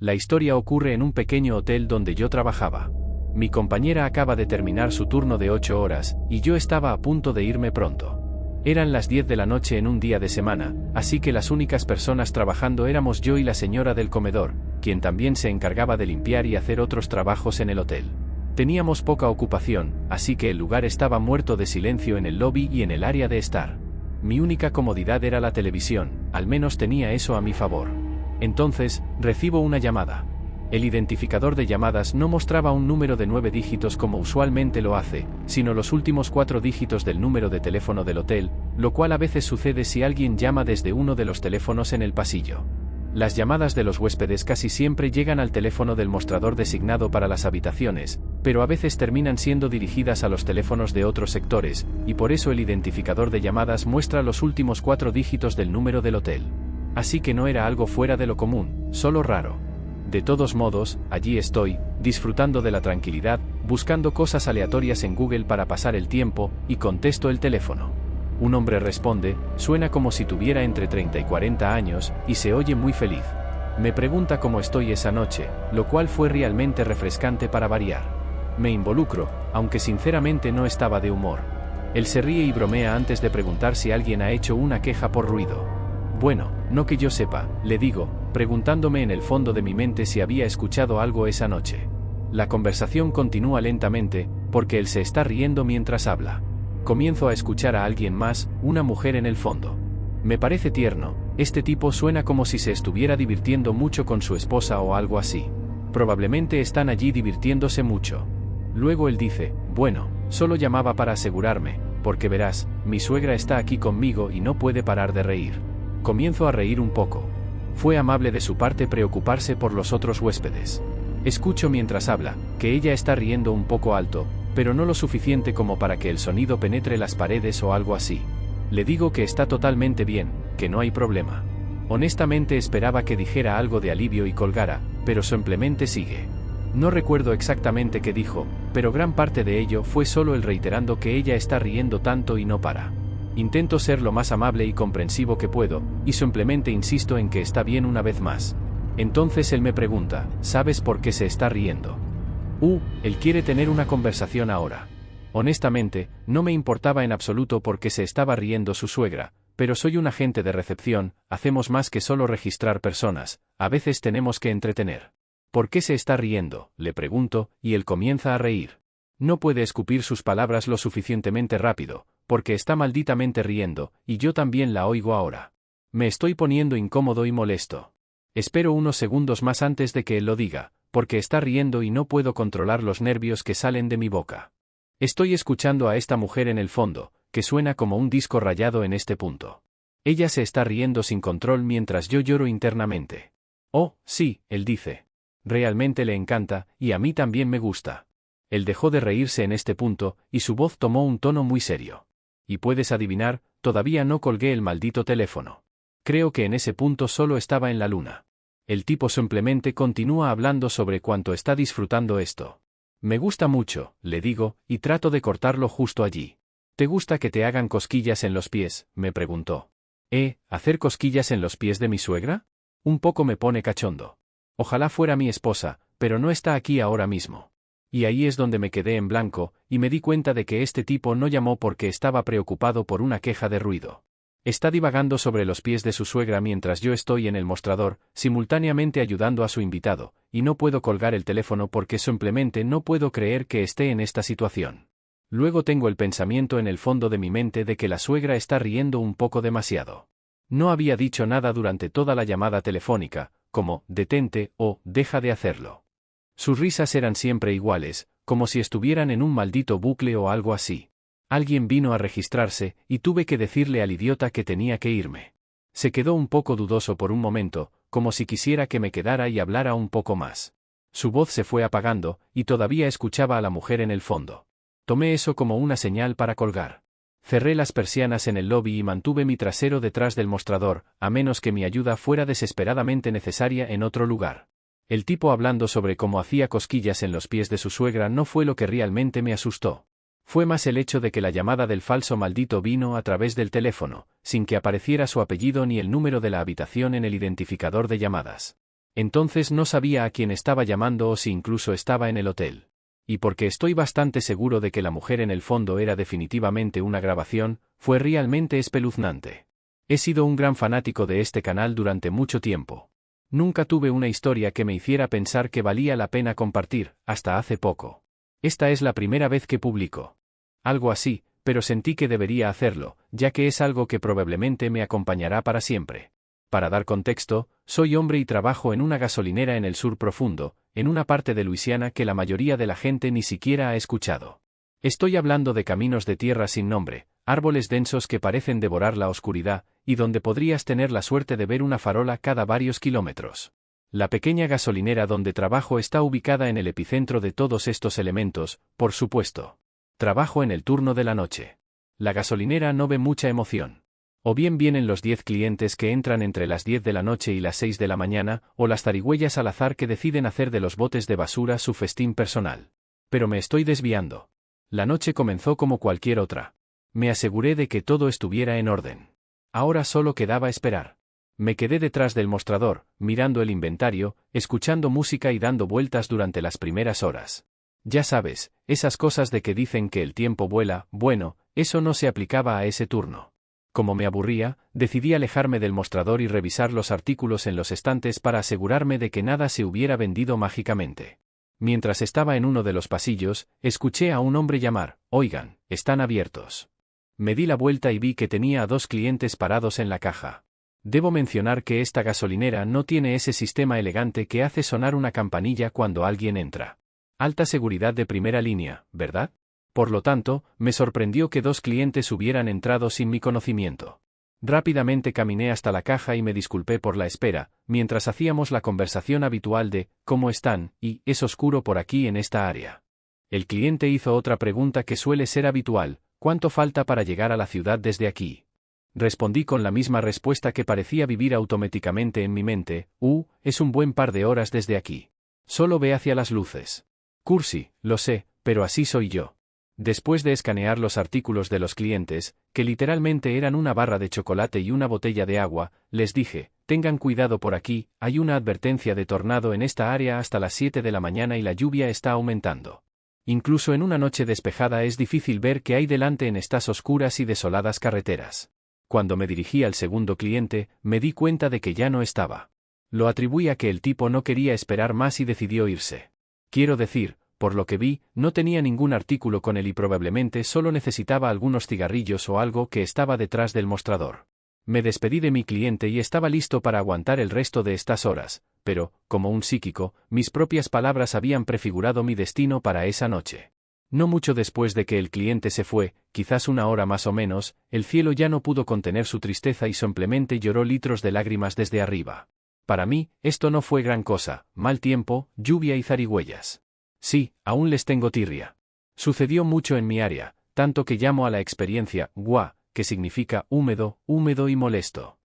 La historia ocurre en un pequeño hotel donde yo trabajaba. Mi compañera acaba de terminar su turno de 8 horas, y yo estaba a punto de irme pronto. Eran las 10 de la noche en un día de semana, así que las únicas personas trabajando éramos yo y la señora del comedor, quien también se encargaba de limpiar y hacer otros trabajos en el hotel. Teníamos poca ocupación, así que el lugar estaba muerto de silencio en el lobby y en el área de estar. Mi única comodidad era la televisión, al menos tenía eso a mi favor. Entonces, recibo una llamada. El identificador de llamadas no mostraba un número de 9 dígitos como usualmente lo hace, sino los últimos 4 dígitos del número de teléfono del hotel, lo cual a veces sucede si alguien llama desde uno de los teléfonos en el pasillo. Las llamadas de los huéspedes casi siempre llegan al teléfono del mostrador designado para las habitaciones, pero a veces terminan siendo dirigidas a los teléfonos de otros sectores, y por eso el identificador de llamadas muestra los últimos 4 dígitos del número del hotel. Así que no era algo fuera de lo común, solo raro. De todos modos, allí estoy, disfrutando de la tranquilidad, buscando cosas aleatorias en Google para pasar el tiempo, y contesto el teléfono. Un hombre responde, suena como si tuviera entre 30 y 40 años, y se oye muy feliz. Me pregunta cómo estoy esa noche, lo cual fue realmente refrescante para variar. Me involucro, aunque sinceramente no estaba de humor. Él se ríe y bromea antes de preguntar si alguien ha hecho una queja por ruido. Bueno, no que yo sepa, le digo, preguntándome en el fondo de mi mente si había escuchado algo esa noche. La conversación continúa lentamente, porque él se está riendo mientras habla. Comienzo a escuchar a alguien más, una mujer en el fondo. Me parece tierno, este tipo suena como si se estuviera divirtiendo mucho con su esposa o algo así. Probablemente están allí divirtiéndose mucho. Luego él dice, bueno, solo llamaba para asegurarme, porque verás, mi suegra está aquí conmigo y no puede parar de reír. Comienzo a reír un poco. Fue amable de su parte preocuparse por los otros huéspedes. Escucho mientras habla, que ella está riendo un poco alto, pero no lo suficiente como para que el sonido penetre las paredes o algo así. Le digo que está totalmente bien, que no hay problema. Honestamente esperaba que dijera algo de alivio y colgara, pero simplemente sigue. No recuerdo exactamente qué dijo, pero gran parte de ello fue solo él reiterando que ella está riendo tanto y no para. Intento ser lo más amable y comprensivo que puedo, y simplemente insisto en que está bien una vez más. Entonces él me pregunta, ¿sabes por qué se está riendo? Él quiere tener una conversación ahora. Honestamente, no me importaba en absoluto por qué se estaba riendo su suegra, pero soy un agente de recepción, hacemos más que solo registrar personas, a veces tenemos que entretener. ¿Por qué se está riendo?, le pregunto, y él comienza a reír. No puede escupir sus palabras lo suficientemente rápido, porque está malditamente riendo, y yo también la oigo ahora. Me estoy poniendo incómodo y molesto. Espero unos segundos más antes de que él lo diga, porque está riendo y no puedo controlar los nervios que salen de mi boca. Estoy escuchando a esta mujer en el fondo, que suena como un disco rayado en este punto. Ella se está riendo sin control mientras yo lloro internamente. Oh, sí, él dice. Realmente le encanta, y a mí también me gusta. Él dejó de reírse en este punto, y su voz tomó un tono muy serio. Y puedes adivinar, todavía no colgué el maldito teléfono. Creo que en ese punto solo estaba en la luna. El tipo simplemente continúa hablando sobre cuánto está disfrutando esto. Me gusta mucho, le digo, y trato de cortarlo justo allí. ¿Te gusta que te hagan cosquillas en los pies?, me preguntó. ¿Hacer cosquillas en los pies de mi suegra? Un poco me pone cachondo. Ojalá fuera mi esposa, pero no está aquí ahora mismo. Y ahí es donde me quedé en blanco, y me di cuenta de que este tipo no llamó porque estaba preocupado por una queja de ruido. Está divagando sobre los pies de su suegra mientras yo estoy en el mostrador, simultáneamente ayudando a su invitado, y no puedo colgar el teléfono porque simplemente no puedo creer que esté en esta situación. Luego tengo el pensamiento en el fondo de mi mente de que la suegra está riendo un poco demasiado. No había dicho nada durante toda la llamada telefónica, como, detente, o, deja de hacerlo. Sus risas eran siempre iguales, como si estuvieran en un maldito bucle o algo así. Alguien vino a registrarse, y tuve que decirle al idiota que tenía que irme. Se quedó un poco dudoso por un momento, como si quisiera que me quedara y hablara un poco más. Su voz se fue apagando, y todavía escuchaba a la mujer en el fondo. Tomé eso como una señal para colgar. Cerré las persianas en el lobby y mantuve mi trasero detrás del mostrador, a menos que mi ayuda fuera desesperadamente necesaria en otro lugar. El tipo hablando sobre cómo hacía cosquillas en los pies de su suegra no fue lo que realmente me asustó. Fue más el hecho de que la llamada del falso maldito vino a través del teléfono, sin que apareciera su apellido ni el número de la habitación en el identificador de llamadas. Entonces no sabía a quién estaba llamando o si incluso estaba en el hotel. Y porque estoy bastante seguro de que la mujer en el fondo era definitivamente una grabación, fue realmente espeluznante. He sido un gran fanático de este canal durante mucho tiempo. Nunca tuve una historia que me hiciera pensar que valía la pena compartir, hasta hace poco. Esta es la primera vez que publico algo así, pero sentí que debería hacerlo, ya que es algo que probablemente me acompañará para siempre. Para dar contexto, soy hombre y trabajo en una gasolinera en el sur profundo, en una parte de Luisiana que la mayoría de la gente ni siquiera ha escuchado. Estoy hablando de caminos de tierra sin nombre, árboles densos que parecen devorar la oscuridad, y donde podrías tener la suerte de ver una farola cada varios kilómetros. La pequeña gasolinera donde trabajo está ubicada en el epicentro de todos estos elementos, por supuesto. Trabajo en el turno de la noche. La gasolinera no ve mucha emoción. O bien vienen los 10 clientes que entran entre las 10 de la noche y las 6 de la mañana, o las zarigüeyas al azar que deciden hacer de los botes de basura su festín personal. Pero me estoy desviando. La noche comenzó como cualquier otra. Me aseguré de que todo estuviera en orden. Ahora solo quedaba esperar. Me quedé detrás del mostrador, mirando el inventario, escuchando música y dando vueltas durante las primeras horas. Ya sabes, esas cosas de que dicen que el tiempo vuela, bueno, eso no se aplicaba a ese turno. Como me aburría, decidí alejarme del mostrador y revisar los artículos en los estantes para asegurarme de que nada se hubiera vendido mágicamente. Mientras estaba en uno de los pasillos, escuché a un hombre llamar: «Oigan, están abiertos». Me di la vuelta y vi que tenía a 2 clientes parados en la caja. Debo mencionar que esta gasolinera no tiene ese sistema elegante que hace sonar una campanilla cuando alguien entra. Alta seguridad de primera línea, ¿verdad? Por lo tanto, me sorprendió que 2 clientes hubieran entrado sin mi conocimiento. Rápidamente caminé hasta la caja y me disculpé por la espera, mientras hacíamos la conversación habitual de «¿Cómo están?» y «Es oscuro por aquí en esta área». El cliente hizo otra pregunta que suele ser habitual: «¿Cuánto falta para llegar a la ciudad desde aquí?» Respondí con la misma respuesta que parecía vivir automáticamente en mi mente: «Es un buen par de horas desde aquí. Solo ve hacia las luces». Cursi, lo sé, pero así soy yo. Después de escanear los artículos de los clientes, que literalmente eran una barra de chocolate y una botella de agua, les dije: «Tengan cuidado por aquí, hay una advertencia de tornado en esta área hasta las 7 de la mañana y la lluvia está aumentando. Incluso en una noche despejada es difícil ver qué hay delante en estas oscuras y desoladas carreteras». Cuando me dirigí al segundo cliente, me di cuenta de que ya no estaba. Lo atribuí a que el tipo no quería esperar más y decidió irse. Quiero decir, por lo que vi, no tenía ningún artículo con él y probablemente solo necesitaba algunos cigarrillos o algo que estaba detrás del mostrador. Me despedí de mi cliente y estaba listo para aguantar el resto de estas horas, pero, como un psíquico, mis propias palabras habían prefigurado mi destino para esa noche. No mucho después de que el cliente se fue, quizás una hora más o menos, el cielo ya no pudo contener su tristeza y simplemente lloró litros de lágrimas desde arriba. Para mí, esto no fue gran cosa: mal tiempo, lluvia y zarigüeyas. Sí, aún les tengo tirria. Sucedió mucho en mi área, tanto que llamo a la experiencia «gua», que significa húmedo, húmedo y molesto.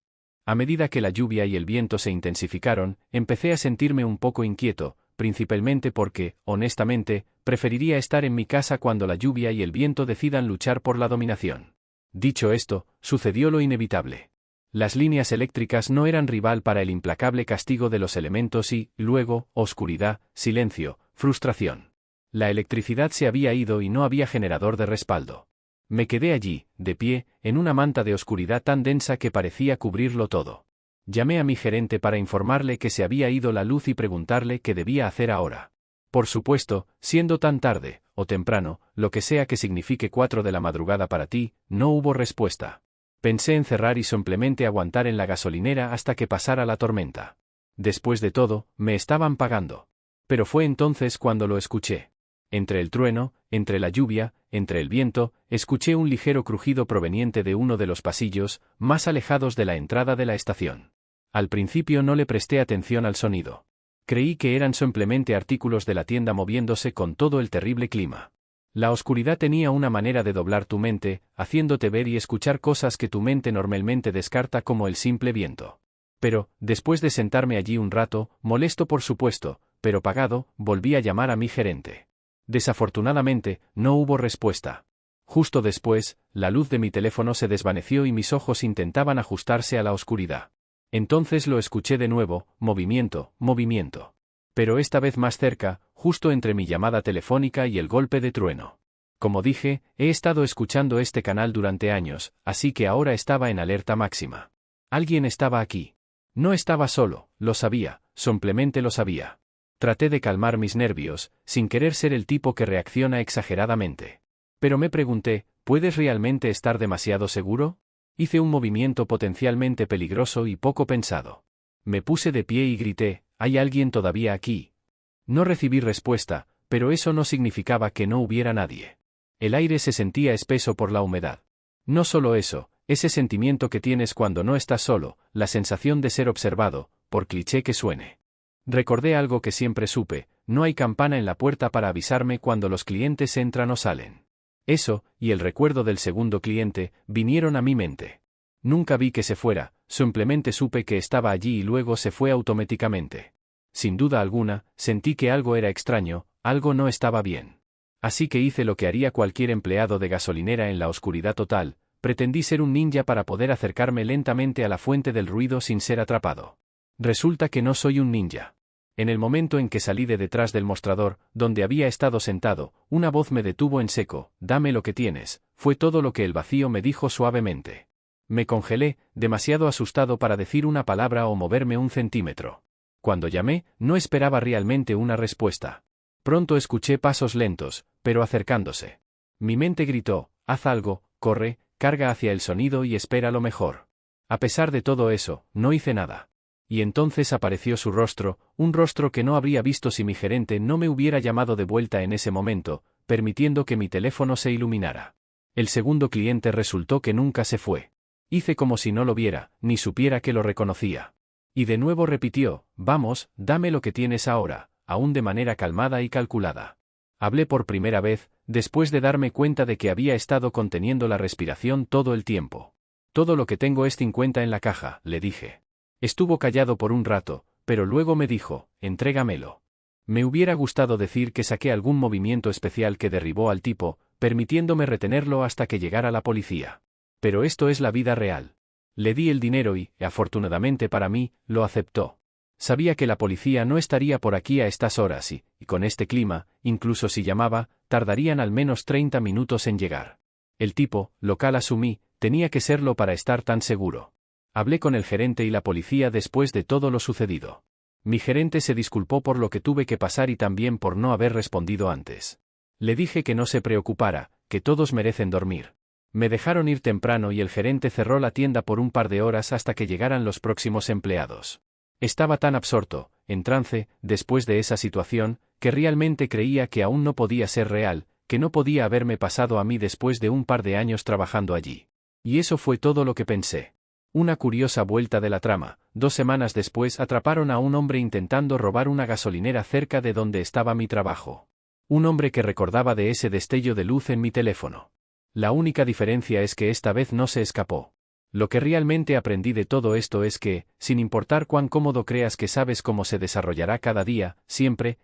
A medida que la lluvia y el viento se intensificaron, empecé a sentirme un poco inquieto, principalmente porque, honestamente, preferiría estar en mi casa cuando la lluvia y el viento decidan luchar por la dominación. Dicho esto, sucedió lo inevitable. Las líneas eléctricas no eran rival para el implacable castigo de los elementos y, luego, oscuridad, silencio, frustración. La electricidad se había ido y no había generador de respaldo. Me quedé allí, de pie, en una manta de oscuridad tan densa que parecía cubrirlo todo. Llamé a mi gerente para informarle que se había ido la luz y preguntarle qué debía hacer ahora. Por supuesto, siendo tan tarde, o temprano, lo que sea que signifique 4 de la madrugada para ti, no hubo respuesta. Pensé en cerrar y simplemente aguantar en la gasolinera hasta que pasara la tormenta. Después de todo, me estaban pagando. Pero fue entonces cuando lo escuché. Entre el trueno, entre la lluvia, entre el viento, escuché un ligero crujido proveniente de uno de los pasillos, más alejados de la entrada de la estación. Al principio no le presté atención al sonido. Creí que eran simplemente artículos de la tienda moviéndose con todo el terrible clima. La oscuridad tenía una manera de doblar tu mente, haciéndote ver y escuchar cosas que tu mente normalmente descarta como el simple viento. Pero, después de sentarme allí un rato, molesto por supuesto, pero pagado, volví a llamar a mi gerente. Desafortunadamente, no hubo respuesta. Justo después, la luz de mi teléfono se desvaneció y mis ojos intentaban ajustarse a la oscuridad. Entonces lo escuché de nuevo, movimiento, movimiento. Pero esta vez más cerca, justo entre mi llamada telefónica y el golpe de trueno. Como dije, he estado escuchando este canal durante años, así que ahora estaba en alerta máxima. Alguien estaba aquí. No estaba solo, lo sabía, simplemente lo sabía. Traté de calmar mis nervios, sin querer ser el tipo que reacciona exageradamente. Pero me pregunté, ¿puedes realmente estar demasiado seguro? Hice un movimiento potencialmente peligroso y poco pensado. Me puse de pie y grité, ¿hay alguien todavía aquí? No recibí respuesta, pero eso no significaba que no hubiera nadie. El aire se sentía espeso por la humedad. No solo eso, ese sentimiento que tienes cuando no estás solo, la sensación de ser observado, por cliché que suene. Recordé algo que siempre supe, no hay campana en la puerta para avisarme cuando los clientes entran o salen. Eso, y el recuerdo del segundo cliente, vinieron a mi mente. Nunca vi que se fuera, simplemente supe que estaba allí y luego se fue automáticamente. Sin duda alguna, sentí que algo era extraño, algo no estaba bien. Así que hice lo que haría cualquier empleado de gasolinera en la oscuridad total, pretendí ser un ninja para poder acercarme lentamente a la fuente del ruido sin ser atrapado. Resulta que no soy un ninja. En el momento en que salí de detrás del mostrador, donde había estado sentado, una voz me detuvo en seco, «Dame lo que tienes», fue todo lo que el vacío me dijo suavemente. Me congelé, demasiado asustado para decir una palabra o moverme un centímetro. Cuando llamé, no esperaba realmente una respuesta. Pronto escuché pasos lentos, pero acercándose. Mi mente gritó, «Haz algo, corre, carga hacia el sonido y espera lo mejor». A pesar de todo eso, no hice nada. Y entonces apareció su rostro, un rostro que no habría visto si mi gerente no me hubiera llamado de vuelta en ese momento, permitiendo que mi teléfono se iluminara. El segundo cliente resultó que nunca se fue. Hice como si no lo viera, ni supiera que lo reconocía. Y de nuevo repitió, «Vamos, dame lo que tienes ahora», aún de manera calmada y calculada. Hablé por primera vez, después de darme cuenta de que había estado conteniendo la respiración todo el tiempo. «Todo lo que tengo es 50 en la caja», le dije. Estuvo callado por un rato, pero luego me dijo, «Entrégamelo». Me hubiera gustado decir que saqué algún movimiento especial que derribó al tipo, permitiéndome retenerlo hasta que llegara la policía. Pero esto es la vida real. Le di el dinero y, afortunadamente para mí, lo aceptó. Sabía que la policía no estaría por aquí a estas horas y con este clima, incluso si llamaba, tardarían al menos 30 minutos en llegar. El tipo, local asumí, tenía que serlo para estar tan seguro. Hablé con el gerente y la policía después de todo lo sucedido. Mi gerente se disculpó por lo que tuve que pasar y también por no haber respondido antes. Le dije que no se preocupara, que todos merecen dormir. Me dejaron ir temprano y el gerente cerró la tienda por un par de horas hasta que llegaran los próximos empleados. Estaba tan absorto, en trance, después de esa situación, que realmente creía que aún no podía ser real, que no podía haberme pasado a mí después de un par de años trabajando allí. Y eso fue todo lo que pensé. Una curiosa vuelta de la trama, 2 semanas después atraparon a un hombre intentando robar una gasolinera cerca de donde estaba mi trabajo. Un hombre que recordaba de ese destello de luz en mi teléfono. La única diferencia es que esta vez no se escapó. Lo que realmente aprendí de todo esto es que, sin importar cuán cómodo creas que sabes cómo se desarrollará cada día, siempre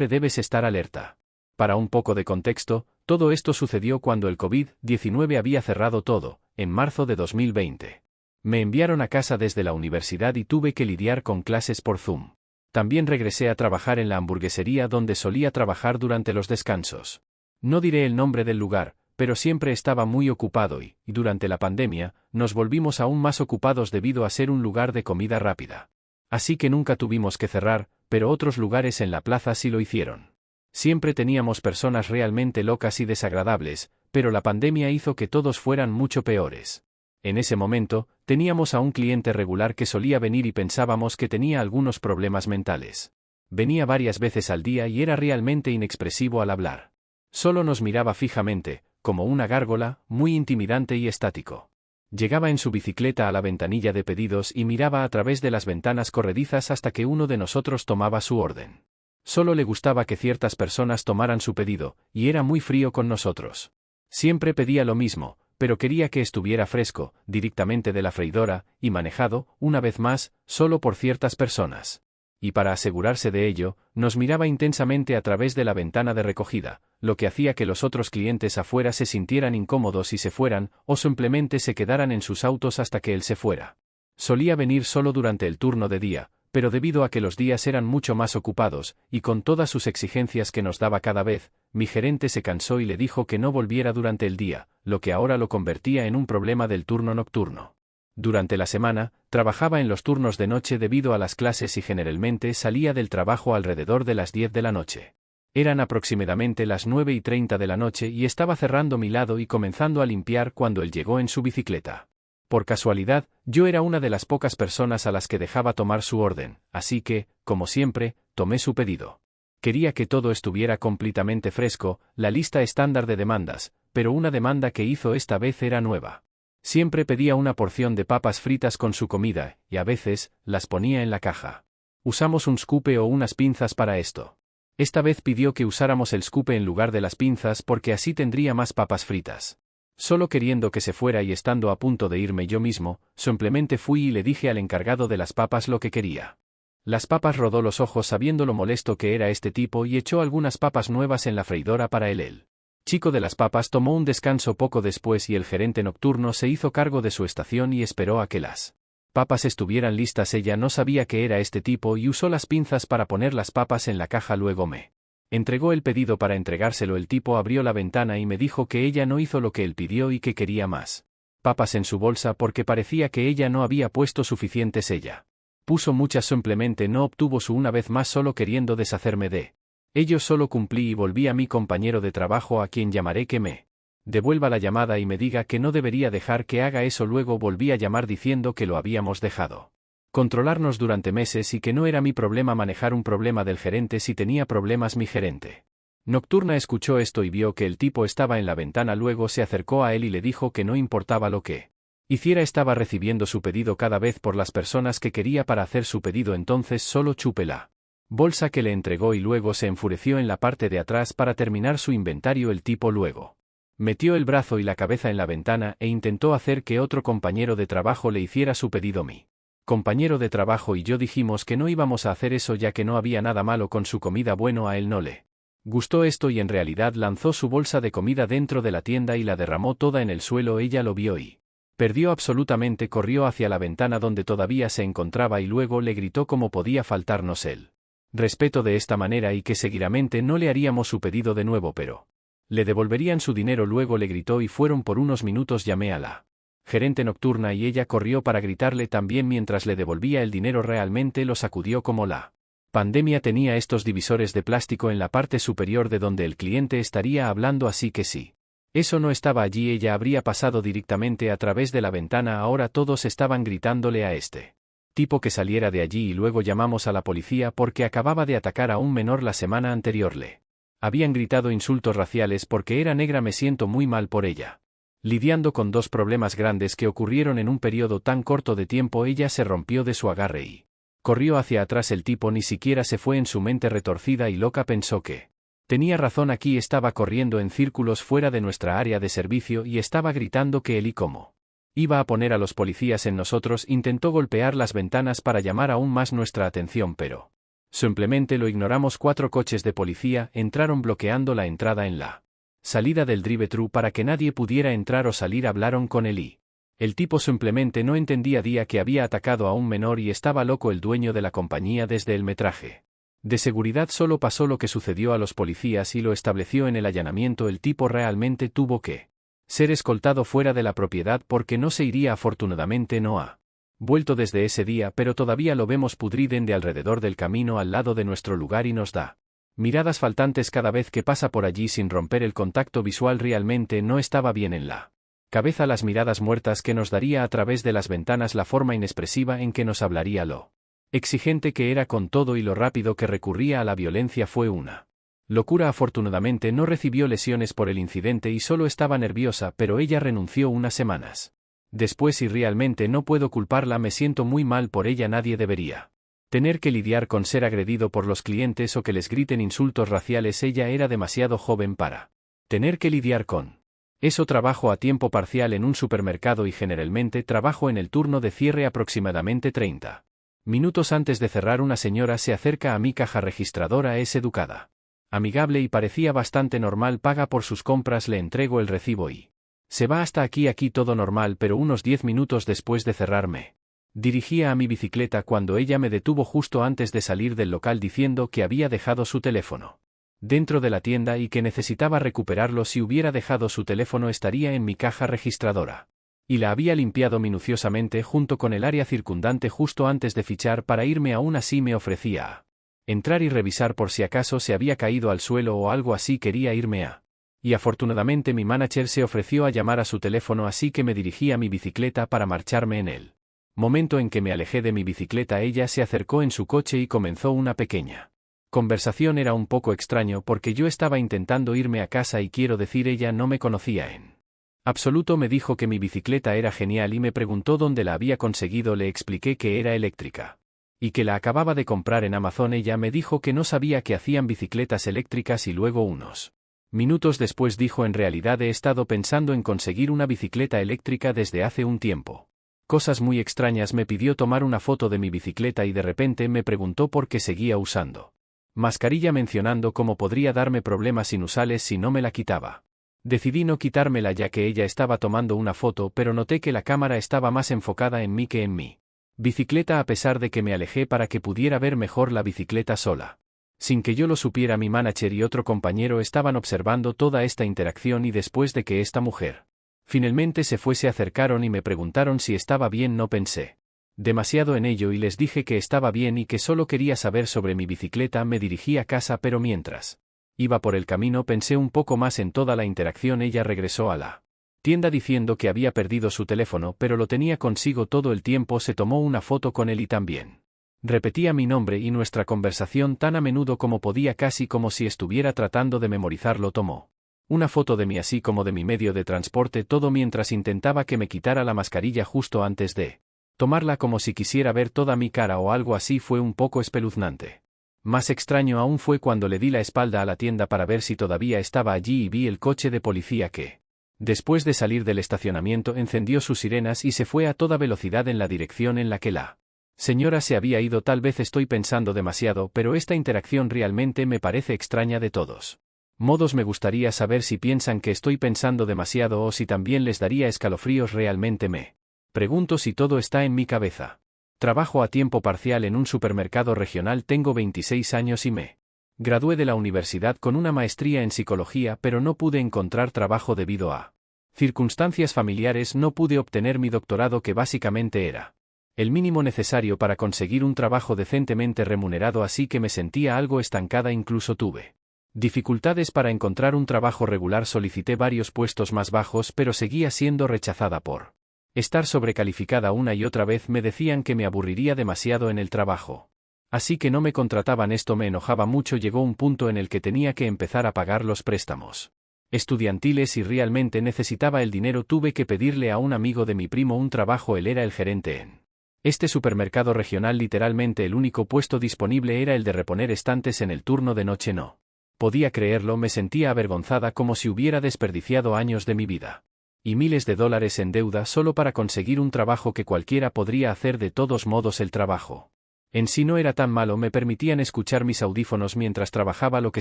debes estar alerta. Para un poco de contexto, todo esto sucedió cuando el COVID-19 había cerrado todo, en marzo de 2020. Me enviaron a casa desde la universidad y tuve que lidiar con clases por Zoom. También regresé a trabajar en la hamburguesería donde solía trabajar durante los descansos. No diré el nombre del lugar, pero siempre estaba muy ocupado y, durante la pandemia, nos volvimos aún más ocupados debido a ser un lugar de comida rápida. Así que nunca tuvimos que cerrar, pero otros lugares en la plaza sí lo hicieron. Siempre teníamos personas realmente locas y desagradables, pero la pandemia hizo que todos fueran mucho peores. En ese momento, teníamos a un cliente regular que solía venir y pensábamos que tenía algunos problemas mentales. Venía varias veces al día y era realmente inexpresivo al hablar. Solo nos miraba fijamente, como una gárgola, muy intimidante y estático. Llegaba en su bicicleta a la ventanilla de pedidos y miraba a través de las ventanas corredizas hasta que uno de nosotros tomaba su orden. Solo le gustaba que ciertas personas tomaran su pedido, y era muy frío con nosotros. Siempre pedía lo mismo, pero quería que estuviera fresco, directamente de la freidora, y manejado, una vez más, solo por ciertas personas. Y para asegurarse de ello, nos miraba intensamente a través de la ventana de recogida, lo que hacía que los otros clientes afuera se sintieran incómodos y se fueran, o simplemente se quedaran en sus autos hasta que él se fuera. Solía venir solo durante el turno de día, pero debido a que los días eran mucho más ocupados, y con todas sus exigencias que nos daba cada vez, mi gerente se cansó y le dijo que no volviera durante el día, lo que ahora lo convertía en un problema del turno nocturno. Durante la semana, trabajaba en los turnos de noche debido a las clases y generalmente salía del trabajo alrededor de las 10 de la noche. Eran aproximadamente las 9:30 de la noche y estaba cerrando mi lado y comenzando a limpiar cuando él llegó en su bicicleta. Por casualidad, yo era una de las pocas personas a las que dejaba tomar su orden, así que, como siempre, tomé su pedido. Quería que todo estuviera completamente fresco, la lista estándar de demandas, pero una demanda que hizo esta vez era nueva. Siempre pedía una porción de papas fritas con su comida, y a veces, las ponía en la caja. Usamos un scoop o unas pinzas para esto. Esta vez pidió que usáramos el scoop en lugar de las pinzas porque así tendría más papas fritas. Solo queriendo que se fuera y estando a punto de irme yo mismo, simplemente fui y le dije al encargado de las papas lo que quería. Las papas rodó los ojos sabiendo lo molesto que era este tipo y echó algunas papas nuevas en la freidora para él. El chico de las papas tomó un descanso poco después y el gerente nocturno se hizo cargo de su estación y esperó a que las papas estuvieran listas. Ella no sabía que era este tipo y usó las pinzas para poner las papas en la caja. Luego me entregó el pedido para entregárselo. El tipo abrió la ventana y me dijo que ella no hizo lo que él pidió y que quería más papas en su bolsa porque parecía que ella no había puesto suficientes. Ella puso muchas, simplemente no obtuvo su una vez más solo queriendo deshacerme de ello. Solo cumplí y volví a mi compañero de trabajo a quien llamaré que me devuelva la llamada y me diga que no debería dejar que haga eso. Luego volví a llamar diciendo que lo habíamos dejado controlarnos durante meses y que no era mi problema manejar un problema del gerente si tenía problemas mi gerente. Nocturna escuchó esto y vio que el tipo estaba en la ventana. Luego se acercó a él y le dijo que no importaba lo que hiciera, estaba recibiendo su pedido cada vez por las personas que quería para hacer su pedido, entonces solo chupe la bolsa que le entregó y luego se enfureció en la parte de atrás para terminar su inventario. El tipo luego metió el brazo y la cabeza en la ventana e intentó hacer que otro compañero de trabajo le hiciera su pedido. Mi compañero de trabajo y yo dijimos que no íbamos a hacer eso ya que no había nada malo con su comida. Bueno, a él no le gustó esto y en realidad lanzó su bolsa de comida dentro de la tienda y la derramó toda en el suelo. Ella lo vio y perdió absolutamente. Corrió hacia la ventana donde todavía se encontraba y luego le gritó cómo podía faltarnos el respeto de esta manera y que seguramente no le haríamos su pedido de nuevo, pero le devolverían su dinero. Luego le gritó y fueron por unos minutos. Llamé a la gerente nocturna y ella corrió para gritarle también mientras le devolvía el dinero. Realmente lo sacudió como la pandemia tenía estos divisores de plástico en la parte superior de donde el cliente estaría hablando, así que si eso no estaba allí ella habría pasado directamente a través de la ventana. Ahora todos estaban gritándole a este tipo que saliera de allí y luego llamamos a la policía porque acababa de atacar a un menor la semana anterior. Le habían gritado insultos raciales porque era negra. Me siento muy mal por ella. Lidiando con dos problemas grandes que ocurrieron en un periodo tan corto de tiempo, ella se rompió de su agarre y corrió hacia atrás. El tipo ni siquiera se fue. En su mente retorcida y loca pensó que tenía razón. Aquí estaba corriendo en círculos fuera de nuestra área de servicio y estaba gritando que él y cómo iba a poner a los policías en nosotros. Intentó golpear las ventanas para llamar aún más nuestra atención, pero simplemente lo ignoramos. 4 coches de policía entraron bloqueando la entrada en la salida del drive-thru para que nadie pudiera entrar o salir. Hablaron con él y el tipo simplemente no entendía día que había atacado a un menor y estaba loco. El dueño de la compañía desde el metraje de seguridad solo pasó lo que sucedió a los policías y lo estableció en el allanamiento. El tipo realmente tuvo que ser escoltado fuera de la propiedad porque no se iría. Afortunadamente no ha vuelto desde ese día, pero todavía lo vemos pudriden de alrededor del camino al lado de nuestro lugar y nos da miradas faltantes cada vez que pasa por allí sin romper el contacto visual. Realmente no estaba bien en la cabeza las miradas muertas que nos daría a través de las ventanas, la forma inexpresiva en que nos hablaría, lo exigente que era con todo y lo rápido que recurría a la violencia. Fue una locura. Afortunadamente no recibió lesiones por el incidente y solo estaba nerviosa, pero ella renunció unas semanas después y realmente no puedo culparla. Me siento muy mal por ella. Nadie debería tener que lidiar con ser agredido por los clientes o que les griten insultos raciales. Ella era demasiado joven para tener que lidiar con eso. Trabajo a tiempo parcial en un supermercado y generalmente trabajo en el turno de cierre. Aproximadamente 30 minutos antes de cerrar, una señora se acerca a mi caja registradora. Es educada, amigable y parecía bastante normal. Paga por sus compras. Le entrego el recibo y se va. Hasta aquí todo normal, pero unos 10 minutos después de cerrarme Dirigía a mi bicicleta cuando ella me detuvo justo antes de salir del local diciendo que había dejado su teléfono dentro de la tienda y que necesitaba recuperarlo. Si hubiera dejado su teléfono estaría en mi caja registradora. Y la había limpiado minuciosamente junto con el área circundante justo antes de fichar para irme. Aún así me ofrecía a entrar y revisar por si acaso se había caído al suelo o algo así. Quería irme a... Y afortunadamente mi manager se ofreció a llamar a su teléfono, así que me dirigí a mi bicicleta para marcharme. En el momento en que me alejé de mi bicicleta, ella se acercó en su coche y comenzó una pequeña conversación. Era un poco extraño porque yo estaba intentando irme a casa y quiero decir, ella no me conocía en absoluto. Me dijo que mi bicicleta era genial y me preguntó dónde la había conseguido. Le expliqué que era eléctrica y que la acababa de comprar en Amazon. Ella me dijo que no sabía que hacían bicicletas eléctricas y luego unos minutos después dijo, en realidad he estado pensando en conseguir una bicicleta eléctrica desde hace un tiempo. Cosas muy extrañas. Me pidió tomar una foto de mi bicicleta y de repente me preguntó por qué seguía usando mascarilla, mencionando cómo podría darme problemas inusales si no me la quitaba. Decidí no quitármela ya que ella estaba tomando una foto, pero noté que la cámara estaba más enfocada en mí que en mi bicicleta, a pesar de que me alejé para que pudiera ver mejor la bicicleta sola. Sin que yo lo supiera, mi manager y otro compañero estaban observando toda esta interacción y después de que esta mujer finalmente se fue, se acercaron y me preguntaron si estaba bien. No pensé demasiado en ello y les dije que estaba bien y que solo quería saber sobre mi bicicleta. Me dirigí a casa, pero mientras iba por el camino pensé un poco más en toda la interacción. Ella regresó a la tienda diciendo que había perdido su teléfono, pero lo tenía consigo todo el tiempo. Se tomó una foto con él y también repetía mi nombre y nuestra conversación tan a menudo como podía, casi como si estuviera tratando de memorizarlo. Tomó una foto de mí así como de mi medio de transporte, todo mientras intentaba que me quitara la mascarilla justo antes de tomarla, como si quisiera ver toda mi cara o algo así. Fue un poco espeluznante. Más extraño aún fue cuando le di la espalda a la tienda para ver si todavía estaba allí y vi el coche de policía que, después de salir del estacionamiento, encendió sus sirenas y se fue a toda velocidad en la dirección en la que la señora se había ido. Tal vez estoy pensando demasiado, pero esta interacción realmente me parece extraña. De todos modos, me gustaría saber si piensan que estoy pensando demasiado o si también les daría escalofríos. Realmente me pregunto si todo está en mi cabeza. Trabajo a tiempo parcial en un supermercado regional. Tengo 26 años y me gradué de la universidad con una maestría en psicología, pero no pude encontrar trabajo debido a circunstancias familiares. No pude obtener mi doctorado, que básicamente era el mínimo necesario para conseguir un trabajo decentemente remunerado, así que me sentía algo estancada. Incluso tuve dificultades para encontrar un trabajo regular. Solicité varios puestos más bajos, pero seguía siendo rechazada por estar sobrecalificada. Una y otra vez me decían que me aburriría demasiado en el trabajo, así que no me contrataban. Esto me enojaba mucho. Llegó un punto en el que tenía que empezar a pagar los préstamos estudiantiles y realmente necesitaba el dinero. Tuve que pedirle a un amigo de mi primo un trabajo. Él era el gerente en este supermercado regional. Literalmente el único puesto disponible era el de reponer estantes en el turno de noche. No podía creerlo. Me sentía avergonzada, como si hubiera desperdiciado años de mi vida y miles de dólares en deuda solo para conseguir un trabajo que cualquiera podría hacer. De todos modos, el trabajo en sí no era tan malo. Me permitían escuchar mis audífonos mientras trabajaba, lo que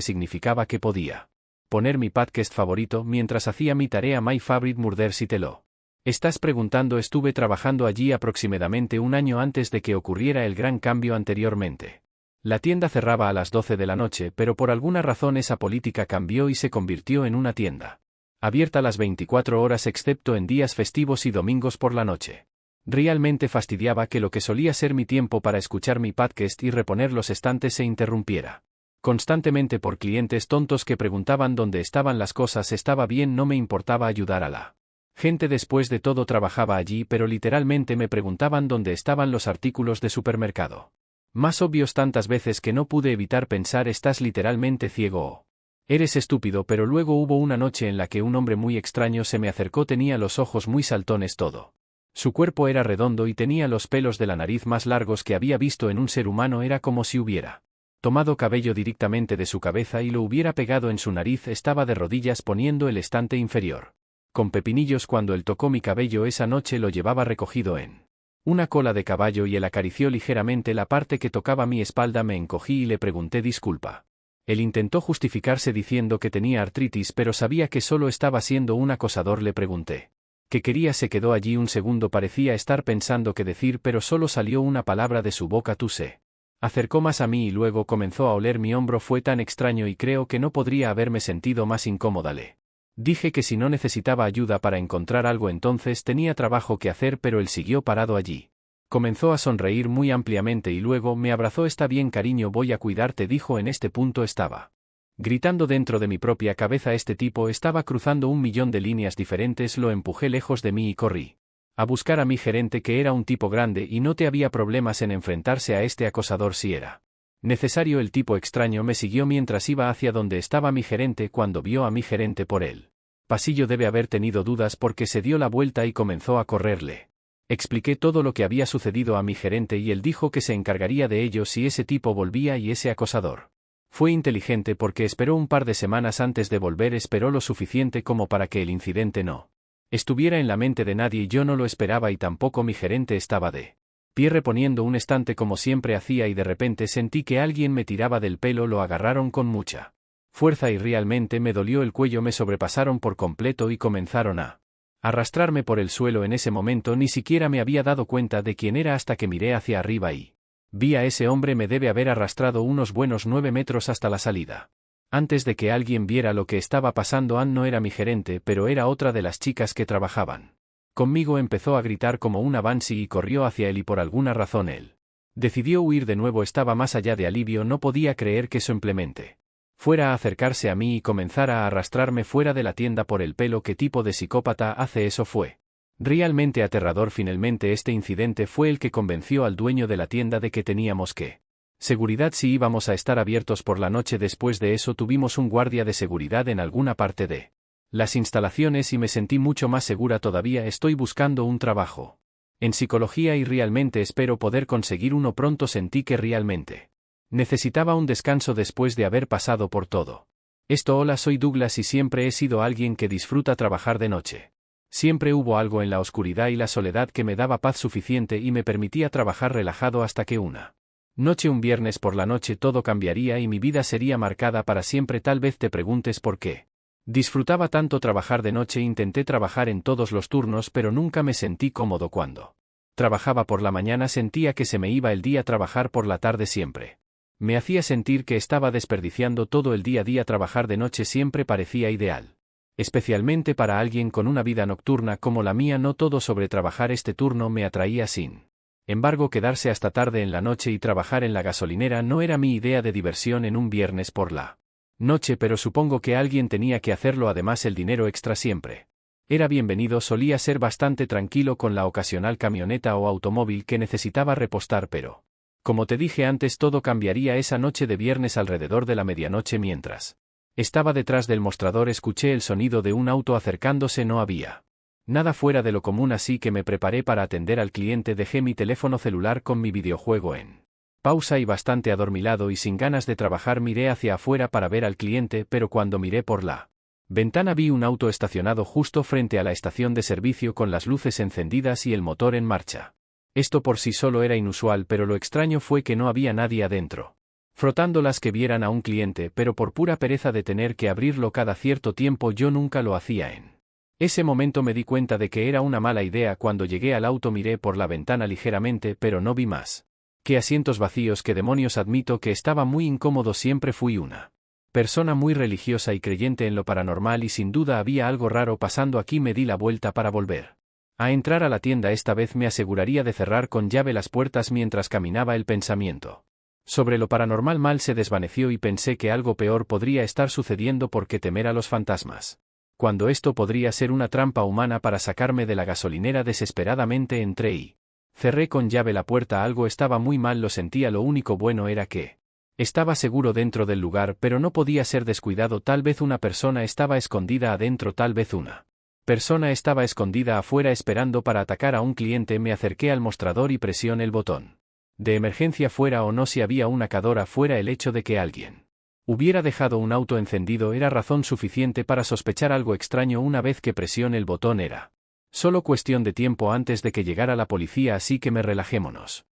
significaba que podía poner mi podcast favorito mientras hacía mi tarea. My Favorite Murder. Si te lo estás preguntando, estuve trabajando allí aproximadamente un año antes de que ocurriera el gran cambio. Anteriormente, la tienda cerraba a las 12 de la noche, pero por alguna razón esa política cambió y se convirtió en una tienda abierta las 24 horas excepto en días festivos y domingos por la noche. Realmente fastidiaba que lo que solía ser mi tiempo para escuchar mi podcast y reponer los estantes se interrumpiera constantemente por clientes tontos que preguntaban dónde estaban las cosas. Estaba bien, no me importaba ayudar a la gente. Después de todo, trabajaba allí, pero literalmente me preguntaban dónde estaban los artículos de supermercado más obvios, tantas veces que no pude evitar pensar: ¿estás literalmente ciego o eres estúpido? Pero luego hubo una noche en la que un hombre muy extraño se me acercó. Tenía los ojos muy saltones, todo su cuerpo era redondo y tenía los pelos de la nariz más largos que había visto en un ser humano. Era como si hubiera tomado cabello directamente de su cabeza y lo hubiera pegado en su nariz. Estaba de rodillas poniendo el estante inferior con pepinillos. Cuando él tocó mi cabello esa noche, lo llevaba recogido en una cola de caballo y él acarició ligeramente la parte que tocaba mi espalda. Me encogí y le pregunté: disculpa. Él intentó justificarse diciendo que tenía artritis, pero sabía que solo estaba siendo un acosador. Le pregunté: Que quería se quedó allí un segundo, parecía estar pensando qué decir, pero solo salió una palabra de su boca: tú sé. Acercó más a mí y luego comenzó a oler mi hombro. Fue tan extraño y creo que no podría haberme sentido más incómoda. Le dije que si no necesitaba ayuda para encontrar algo entonces tenía trabajo que hacer, pero él siguió parado allí. Comenzó a sonreír muy ampliamente y luego me abrazó. Está bien, cariño, voy a cuidarte, dijo. En este punto estaba gritando dentro de mi propia cabeza: este tipo estaba cruzando 1.000.000 de líneas diferentes. Lo empujé lejos de mí y corrí a buscar a mi gerente, que era un tipo grande y no te había problemas en enfrentarse a este acosador si era necesario. El tipo extraño me siguió mientras iba hacia donde estaba mi gerente. Cuando vio a mi gerente por el pasillo debe haber tenido dudas porque se dio la vuelta y comenzó a correrle. Expliqué todo lo que había sucedido a mi gerente y él dijo que se encargaría de ello si ese tipo volvía. Y ese acosador fue inteligente porque esperó un par de semanas antes de volver. Esperó lo suficiente como para que el incidente no estuviera en la mente de nadie. Yo no lo esperaba y tampoco mi gerente. Estaba de pie reponiendo un estante como siempre hacía y de repente sentí que alguien me tiraba del pelo. Lo agarraron con mucha fuerza y realmente me dolió el cuello. Me sobrepasaron por completo y comenzaron a arrastrarme por el suelo. En ese momento ni siquiera me había dado cuenta de quién era hasta que miré hacia arriba y vi a ese hombre. Me debe haber arrastrado unos buenos 9 metros hasta la salida. Antes de que alguien viera lo que estaba pasando, Ann no era mi gerente, pero era otra de las chicas que trabajaban conmigo. Empezó a gritar como una Banshee y corrió hacia él y por alguna razón él decidió huir de nuevo. Estaba más allá de alivio. No podía creer que simplemente fuera a acercarse a mí y comenzara a arrastrarme fuera de la tienda por el pelo. ¿Qué tipo de psicópata hace eso? Fue realmente aterrador. Finalmente este incidente fue el que convenció al dueño de la tienda de que teníamos que seguridad si íbamos a estar abiertos por la noche. Después de eso tuvimos un guardia de seguridad en alguna parte de las instalaciones y me sentí mucho más segura todavía. Estoy buscando un trabajo en psicología y realmente espero poder conseguir uno pronto. Sentí que realmente necesitaba un descanso después de haber pasado por todo esto. Hola, soy Douglas y siempre he sido alguien que disfruta trabajar de noche. Siempre hubo algo en la oscuridad y la soledad que me daba paz suficiente y me permitía trabajar relajado hasta que una noche, un viernes por la noche, todo cambiaría y mi vida sería marcada para siempre. Tal vez te preguntes por qué disfrutaba tanto trabajar de noche. Intenté trabajar en todos los turnos, pero nunca me sentí cómodo cuando trabajaba por la mañana. Sentía que se me iba el día. Trabajar por la tarde siempre me hacía sentir que estaba desperdiciando todo el día a día. Trabajar de noche siempre parecía ideal, especialmente para alguien con una vida nocturna como la mía. No todo sobre trabajar este turno me atraía. Sin embargo, quedarse hasta tarde en la noche y trabajar en la gasolinera no era mi idea de diversión en un viernes por la noche, pero supongo que alguien tenía que hacerlo. Además, el dinero extra siempre era bienvenido. Solía ser bastante tranquilo con la ocasional camioneta o automóvil que necesitaba repostar, pero como te dije antes, todo cambiaría esa noche de viernes alrededor de la medianoche. Mientras estaba detrás del mostrador escuché el sonido de un auto acercándose. No había nada fuera de lo común, así que me preparé para atender al cliente. Dejé mi teléfono celular con mi videojuego en pausa y bastante adormilado y sin ganas de trabajar miré hacia afuera para ver al cliente, pero cuando miré por la ventana vi un auto estacionado justo frente a la estación de servicio con las luces encendidas y el motor en marcha. Esto por sí solo era inusual, pero lo extraño fue que no había nadie adentro frotándolas que vieran a un cliente, pero por pura pereza de tener que abrirlo cada cierto tiempo yo nunca lo hacía. En ese momento me di cuenta de que era una mala idea. Cuando llegué al auto miré por la ventana ligeramente, pero no vi más que asientos vacíos. ¿Qué demonios? Admito que estaba muy incómodo. Siempre fui una persona muy religiosa y creyente en lo paranormal y sin duda había algo raro pasando aquí. Me di la vuelta para volver a entrar a la tienda. Esta vez me aseguraría de cerrar con llave las puertas. Mientras caminaba el pensamiento sobre lo paranormal mal se desvaneció y pensé que algo peor podría estar sucediendo. ¿Por qué temer a los fantasmas cuando esto podría ser una trampa humana para sacarme de la gasolinera? Desesperadamente entré y cerré con llave la puerta. Algo estaba muy mal, lo sentía. Lo único bueno era que estaba seguro dentro del lugar, pero no podía ser descuidado. Tal vez una persona estaba escondida adentro. Tal vez una persona estaba escondida afuera esperando para atacar a un cliente. Me acerqué al mostrador y presioné el botón de emergencia. Fuera o no si había una cadora fuera, el hecho de que alguien hubiera dejado un auto encendido era razón suficiente para sospechar algo extraño. Una vez que presioné el botón era solo cuestión de tiempo antes de que llegara la policía, así que me relajémonos.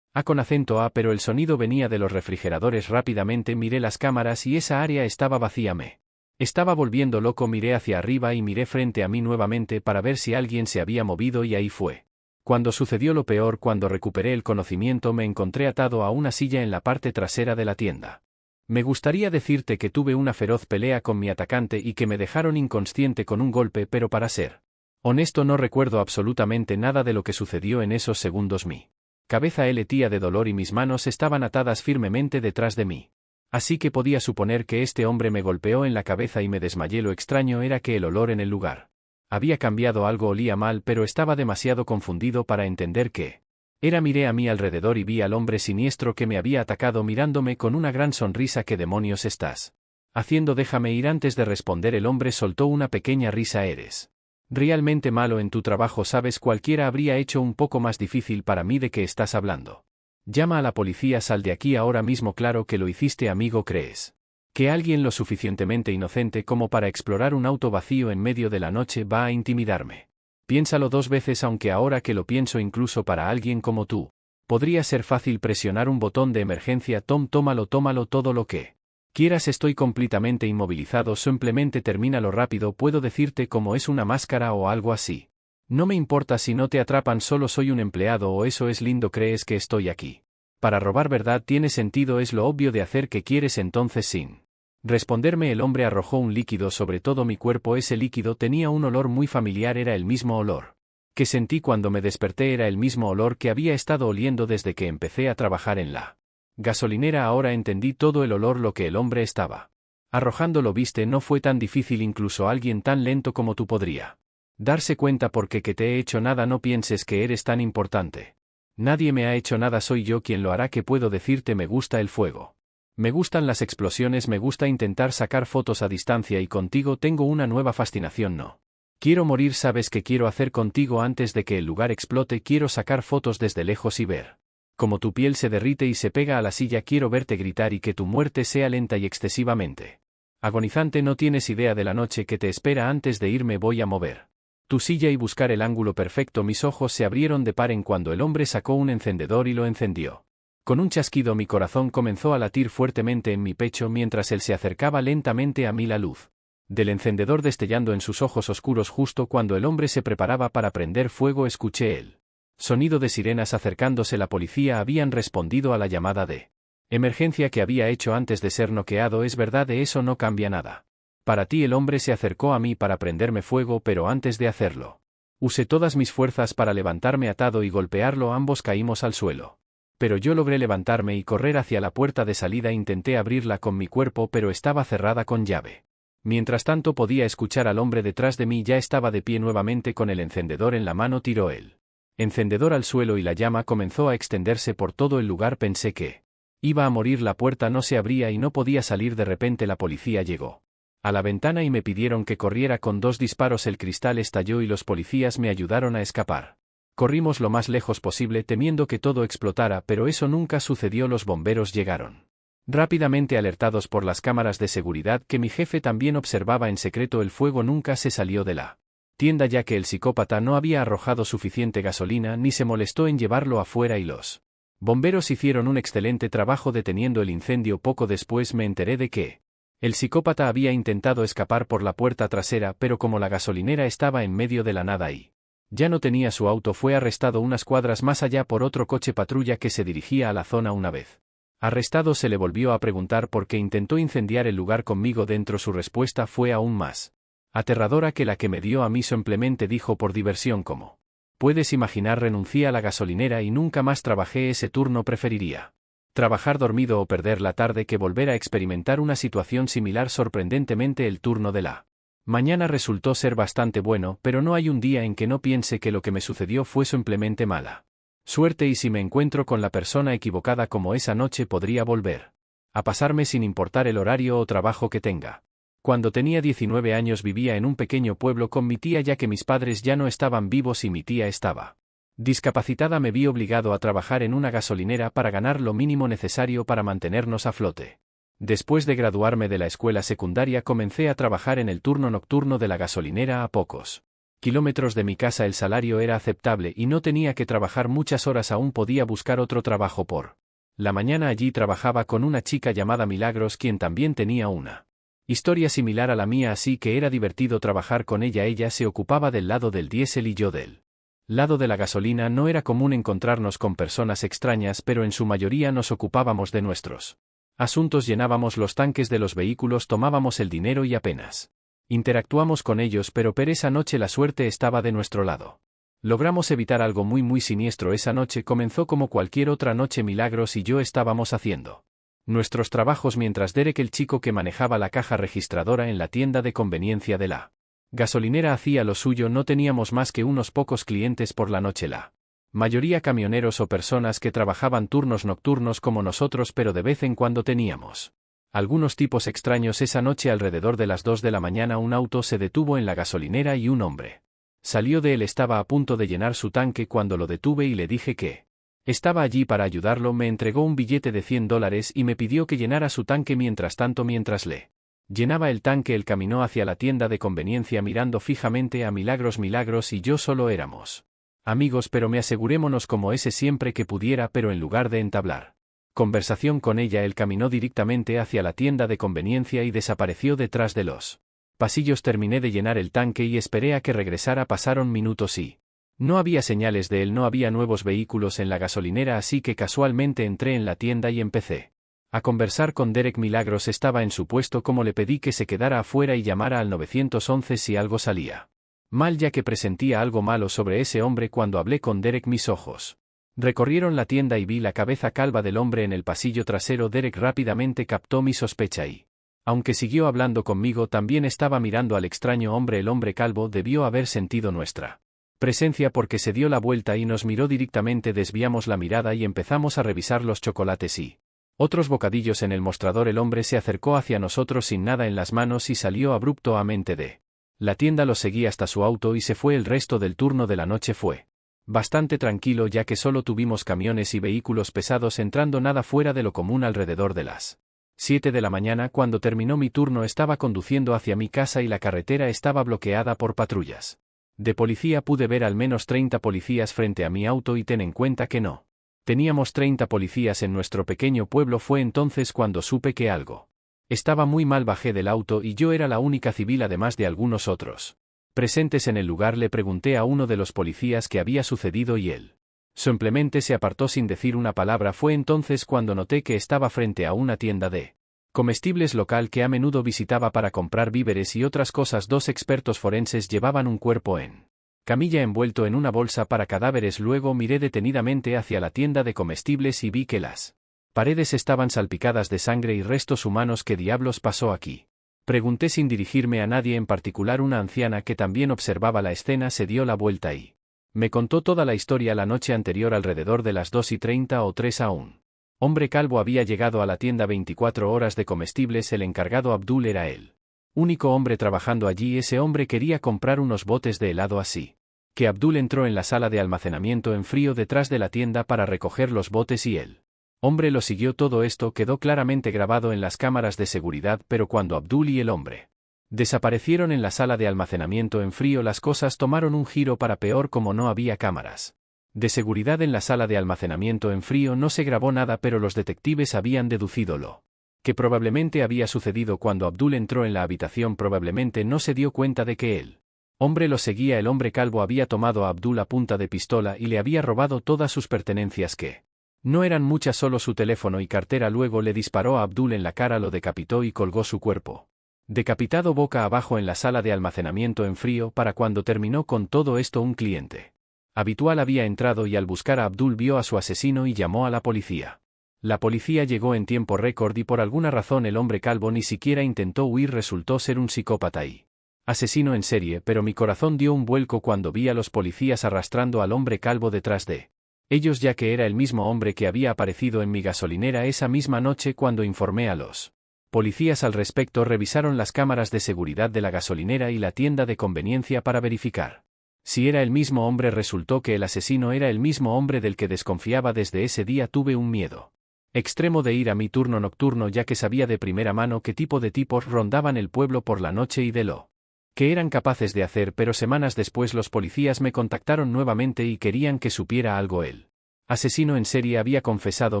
Con acento A, pero el sonido venía de los refrigeradores. Rápidamente miré las cámaras y esa área estaba vacía. Me Estaba volviendo loco, miré hacia arriba y miré frente a mí nuevamente para ver si alguien se había movido y ahí fue. Cuando sucedió lo peor, cuando recuperé el conocimiento, me encontré atado a una silla en la parte trasera de la tienda. Me gustaría decirte que tuve una feroz pelea con mi atacante y que me dejaron inconsciente con un golpe, pero para ser honesto no recuerdo absolutamente nada de lo que sucedió en esos segundos. Mi cabeza latía de dolor y mis manos estaban atadas firmemente detrás de mí. Así que podía suponer que este hombre me golpeó en la cabeza y me desmayé. Lo extraño era que el olor en el lugar había cambiado, algo olía mal, pero estaba demasiado confundido para entender qué era. Miré a mi alrededor y vi al hombre siniestro que me había atacado mirándome con una gran sonrisa. ¿Qué demonios estás haciendo? Déjame ir. Antes de responder, el hombre soltó una pequeña risa. Eres realmente malo en tu trabajo, sabes, cualquiera habría hecho un poco más difícil para mí. ¿De qué estás hablando? Llama a la policía, sal de aquí ahora mismo. Claro que lo hiciste, amigo. ¿Crees que alguien lo suficientemente inocente como para explorar un auto vacío en medio de la noche va a intimidarme? Piénsalo dos veces, aunque ahora que lo pienso, incluso para alguien como tú, podría ser fácil presionar un botón de emergencia. Tom, tómalo todo lo que quieras. Estoy completamente inmovilizado, simplemente termínalo rápido. Puedo decirte cómo es, una máscara o algo así. No me importa si no te atrapan, solo soy un empleado. O eso es lindo. ¿Crees que estoy aquí para robar, verdad? Tiene sentido, es lo obvio de hacer. ¿Qué quieres entonces? Sin responderme, el hombre arrojó un líquido sobre todo mi cuerpo. Ese líquido tenía un olor muy familiar. Era el mismo olor que sentí cuando me desperté. Era el mismo olor que había estado oliendo desde que empecé a trabajar en la gasolinera. Ahora entendí todo el olor, lo que el hombre estaba arrojando. Lo viste, no fue tan difícil. Incluso alguien tan lento como tú podría darse cuenta. Porque que te he hecho nada, no pienses que eres tan importante. Nadie me ha hecho nada, soy yo quien lo hará. ¿Qué puedo decirte? Me gusta el fuego. Me gustan las explosiones, me gusta intentar sacar fotos a distancia y contigo tengo una nueva fascinación. No quiero morir, ¿sabes qué quiero hacer contigo antes de que el lugar explote? Quiero sacar fotos desde lejos y ver cómo tu piel se derrite y se pega a la silla. Quiero verte gritar y que tu muerte sea lenta y excesivamente agonizante. No tienes idea de la noche que te espera. Antes de irme voy a mover tu silla y buscar el ángulo perfecto. Mis ojos se abrieron de par en cuando el hombre sacó un encendedor y lo encendió. Con un chasquido mi corazón comenzó a latir fuertemente en mi pecho mientras él se acercaba lentamente a mí, la luz del encendedor destellando en sus ojos oscuros. Justo cuando el hombre se preparaba para prender fuego, escuché el sonido de sirenas acercándose. La policía habían respondido a la llamada de emergencia que había hecho antes de ser noqueado. Es verdad, de eso no cambia nada para ti. El hombre se acercó a mí para prenderme fuego, pero antes de hacerlo, usé todas mis fuerzas para levantarme atado y golpearlo. Ambos caímos al suelo. Pero yo logré levantarme y correr hacia la puerta de salida. Intenté abrirla con mi cuerpo, pero estaba cerrada con llave. Mientras tanto podía escuchar al hombre detrás de mí. Ya estaba de pie nuevamente con el encendedor en la mano. Tiró el encendedor al suelo y la llama comenzó a extenderse por todo el lugar. Pensé que iba a morir. La puerta no se abría y no podía salir. De repente la policía llegó a la ventana y me pidieron que corriera. Con 2 disparos el cristal estalló y los policías me ayudaron a escapar. Corrimos lo más lejos posible temiendo que todo explotara, pero eso nunca sucedió. Los bomberos llegaron rápidamente, alertados por las cámaras de seguridad que mi jefe también observaba en secreto. El fuego nunca se salió de la tienda ya que el psicópata no había arrojado suficiente gasolina ni se molestó en llevarlo afuera y los bomberos hicieron un excelente trabajo deteniendo el incendio. Poco después me enteré de que el psicópata había intentado escapar por la puerta trasera, pero como la gasolinera estaba en medio de la nada y ya no tenía su auto, fue arrestado unas cuadras más allá por otro coche patrulla que se dirigía a la zona. Una vez arrestado se le volvió a preguntar por qué intentó incendiar el lugar conmigo dentro. Su respuesta fue aún más aterradora que la que me dio a mí. Simplemente dijo: por diversión. Como puedes imaginar, renuncié a la gasolinera y nunca más trabajé ese turno. Preferiría trabajar dormido o perder la tarde que volver a experimentar una situación similar. Sorprendentemente el turno de la mañana resultó ser bastante bueno, pero no hay un día en que no piense que lo que me sucedió fue simplemente mala suerte y si me encuentro con la persona equivocada como esa noche podría volver a pasarme sin importar el horario o trabajo que tenga. Cuando tenía 19 años vivía en un pequeño pueblo con mi tía ya que mis padres ya no estaban vivos y mi tía estaba discapacitada. Me vi obligado a trabajar en una gasolinera para ganar lo mínimo necesario para mantenernos a flote. Después de graduarme de la escuela secundaria comencé a trabajar en el turno nocturno de la gasolinera a pocos kilómetros de mi casa. El salario era aceptable y no tenía que trabajar muchas horas. Aún podía buscar otro trabajo por la mañana. Allí trabajaba con una chica llamada Milagros, quien también tenía una Historia similar a la mía, así que era divertido trabajar con ella. Ella se ocupaba del lado del diésel y yo del lado de la gasolina. No era común encontrarnos con personas extrañas, pero en su mayoría nos ocupábamos de nuestros asuntos, llenábamos los tanques de los vehículos, tomábamos el dinero y apenas interactuamos con ellos, pero esa noche la suerte estaba de nuestro lado. Logramos evitar algo muy siniestro. Esa noche comenzó como cualquier otra noche. Milagros y yo estábamos haciendo nuestros trabajos mientras Derek, el chico que manejaba la caja registradora en la tienda de conveniencia de la gasolinera, hacía lo suyo. No teníamos más que unos pocos clientes por la noche, la mayoría camioneros o personas que trabajaban turnos nocturnos como nosotros, pero de vez en cuando teníamos algunos tipos extraños. Esa noche alrededor de las 2 de la mañana un auto se detuvo en la gasolinera y un hombre salió de él. Estaba a punto de llenar su tanque cuando lo detuve y le dije que estaba allí para ayudarlo. Me entregó un billete de $100 y me pidió que llenara su tanque. Mientras tanto, mientras le llenaba el tanque, él caminó hacia la tienda de conveniencia mirando fijamente a Milagros. Milagros y yo solo éramos amigos, pero me asegurémonos como ese siempre que pudiera, pero en lugar de entablar conversación con ella, él caminó directamente hacia la tienda de conveniencia y desapareció detrás de los pasillos. Terminé de llenar el tanque y esperé a que regresara. Pasaron minutos y no había señales de él. No había nuevos vehículos en la gasolinera, así que casualmente entré en la tienda y empecé a conversar con Derek. Milagros estaba en su puesto. Como le pedí que se quedara afuera y llamara al 911 si algo salía mal, ya que presentía algo malo sobre ese hombre. Cuando hablé con Derek, mis ojos recorrieron la tienda y vi la cabeza calva del hombre en el pasillo trasero. Derek rápidamente captó mi sospecha y, aunque siguió hablando conmigo, también estaba mirando al extraño hombre. El hombre calvo debió haber sentido nuestra presencia porque se dio la vuelta y nos miró directamente. Desviamos la mirada y empezamos a revisar los chocolates y otros bocadillos en el mostrador. El hombre se acercó hacia nosotros sin nada en las manos y salió abruptamente de la tienda. Lo seguí hasta su auto y se fue. El resto del turno de la noche fue bastante tranquilo, ya que solo tuvimos camiones y vehículos pesados entrando, nada fuera de lo común. Alrededor de las 7 de la mañana, cuando terminó mi turno, estaba conduciendo hacia mi casa y la carretera estaba bloqueada por patrullas de policía. Pude ver al menos 30 policías frente a mi auto y ten en cuenta que no teníamos 30 policías en nuestro pequeño pueblo. Fue entonces cuando supe que algo estaba muy mal. Bajé del auto y yo era la única civil, además de algunos otros presentes en el lugar. Le pregunté a uno de los policías qué había sucedido y él simplemente se apartó sin decir una palabra. Fue entonces cuando noté que estaba frente a una tienda de comestibles local que a menudo visitaba para comprar víveres y otras cosas. 2 expertos forenses llevaban un cuerpo en camilla envuelto en una bolsa para cadáveres. Luego miré detenidamente hacia la tienda de comestibles y vi que las paredes estaban salpicadas de sangre y restos humanos. ¿Qué diablos pasó aquí?, pregunté sin dirigirme a nadie en particular. Una anciana que también observaba la escena se dio la vuelta y me contó toda la historia. La noche anterior, alrededor de las 2:30 o 3 un hombre calvo había llegado a la tienda 24 horas de comestibles. El encargado, Abdul, era el único hombre trabajando allí. Ese hombre quería comprar unos botes de helado, así que Abdul entró en la sala de almacenamiento en frío detrás de la tienda para recoger los botes y el hombre lo siguió. Todo esto quedó claramente grabado en las cámaras de seguridad, pero cuando Abdul y el hombre desaparecieron en la sala de almacenamiento en frío, las cosas tomaron un giro para peor. Como no había cámaras de seguridad en la sala de almacenamiento en frío, no se grabó nada, pero los detectives habían deducido lo que probablemente había sucedido. Cuando Abdul entró en la habitación, probablemente no se dio cuenta de que el hombre lo seguía. El hombre calvo había tomado a Abdul a punta de pistola y le había robado todas sus pertenencias, que no eran muchas, solo su teléfono y cartera. Luego le disparó a Abdul en la cara, lo decapitó y colgó su cuerpo decapitado boca abajo en la sala de almacenamiento en frío. Para cuando terminó con todo esto, un cliente habitual había entrado y al buscar a Abdul vio a su asesino y llamó a la policía. La policía llegó en tiempo récord y por alguna razón el hombre calvo ni siquiera intentó huir. Resultó ser un psicópata y asesino en serie, pero mi corazón dio un vuelco cuando vi a los policías arrastrando al hombre calvo detrás de ellos, ya que era el mismo hombre que había aparecido en mi gasolinera esa misma noche. Cuando informé a los policías al respecto, revisaron las cámaras de seguridad de la gasolinera y la tienda de conveniencia para verificar si era el mismo hombre. Resultó que el asesino era el mismo hombre del que desconfiaba. Desde ese día tuve un miedo extremo de ir a mi turno nocturno, ya que sabía de primera mano qué tipo de tipos rondaban el pueblo por la noche y de lo que eran capaces de hacer. Pero semanas después los policías me contactaron nuevamente y querían que supiera algo. El asesino en serie había confesado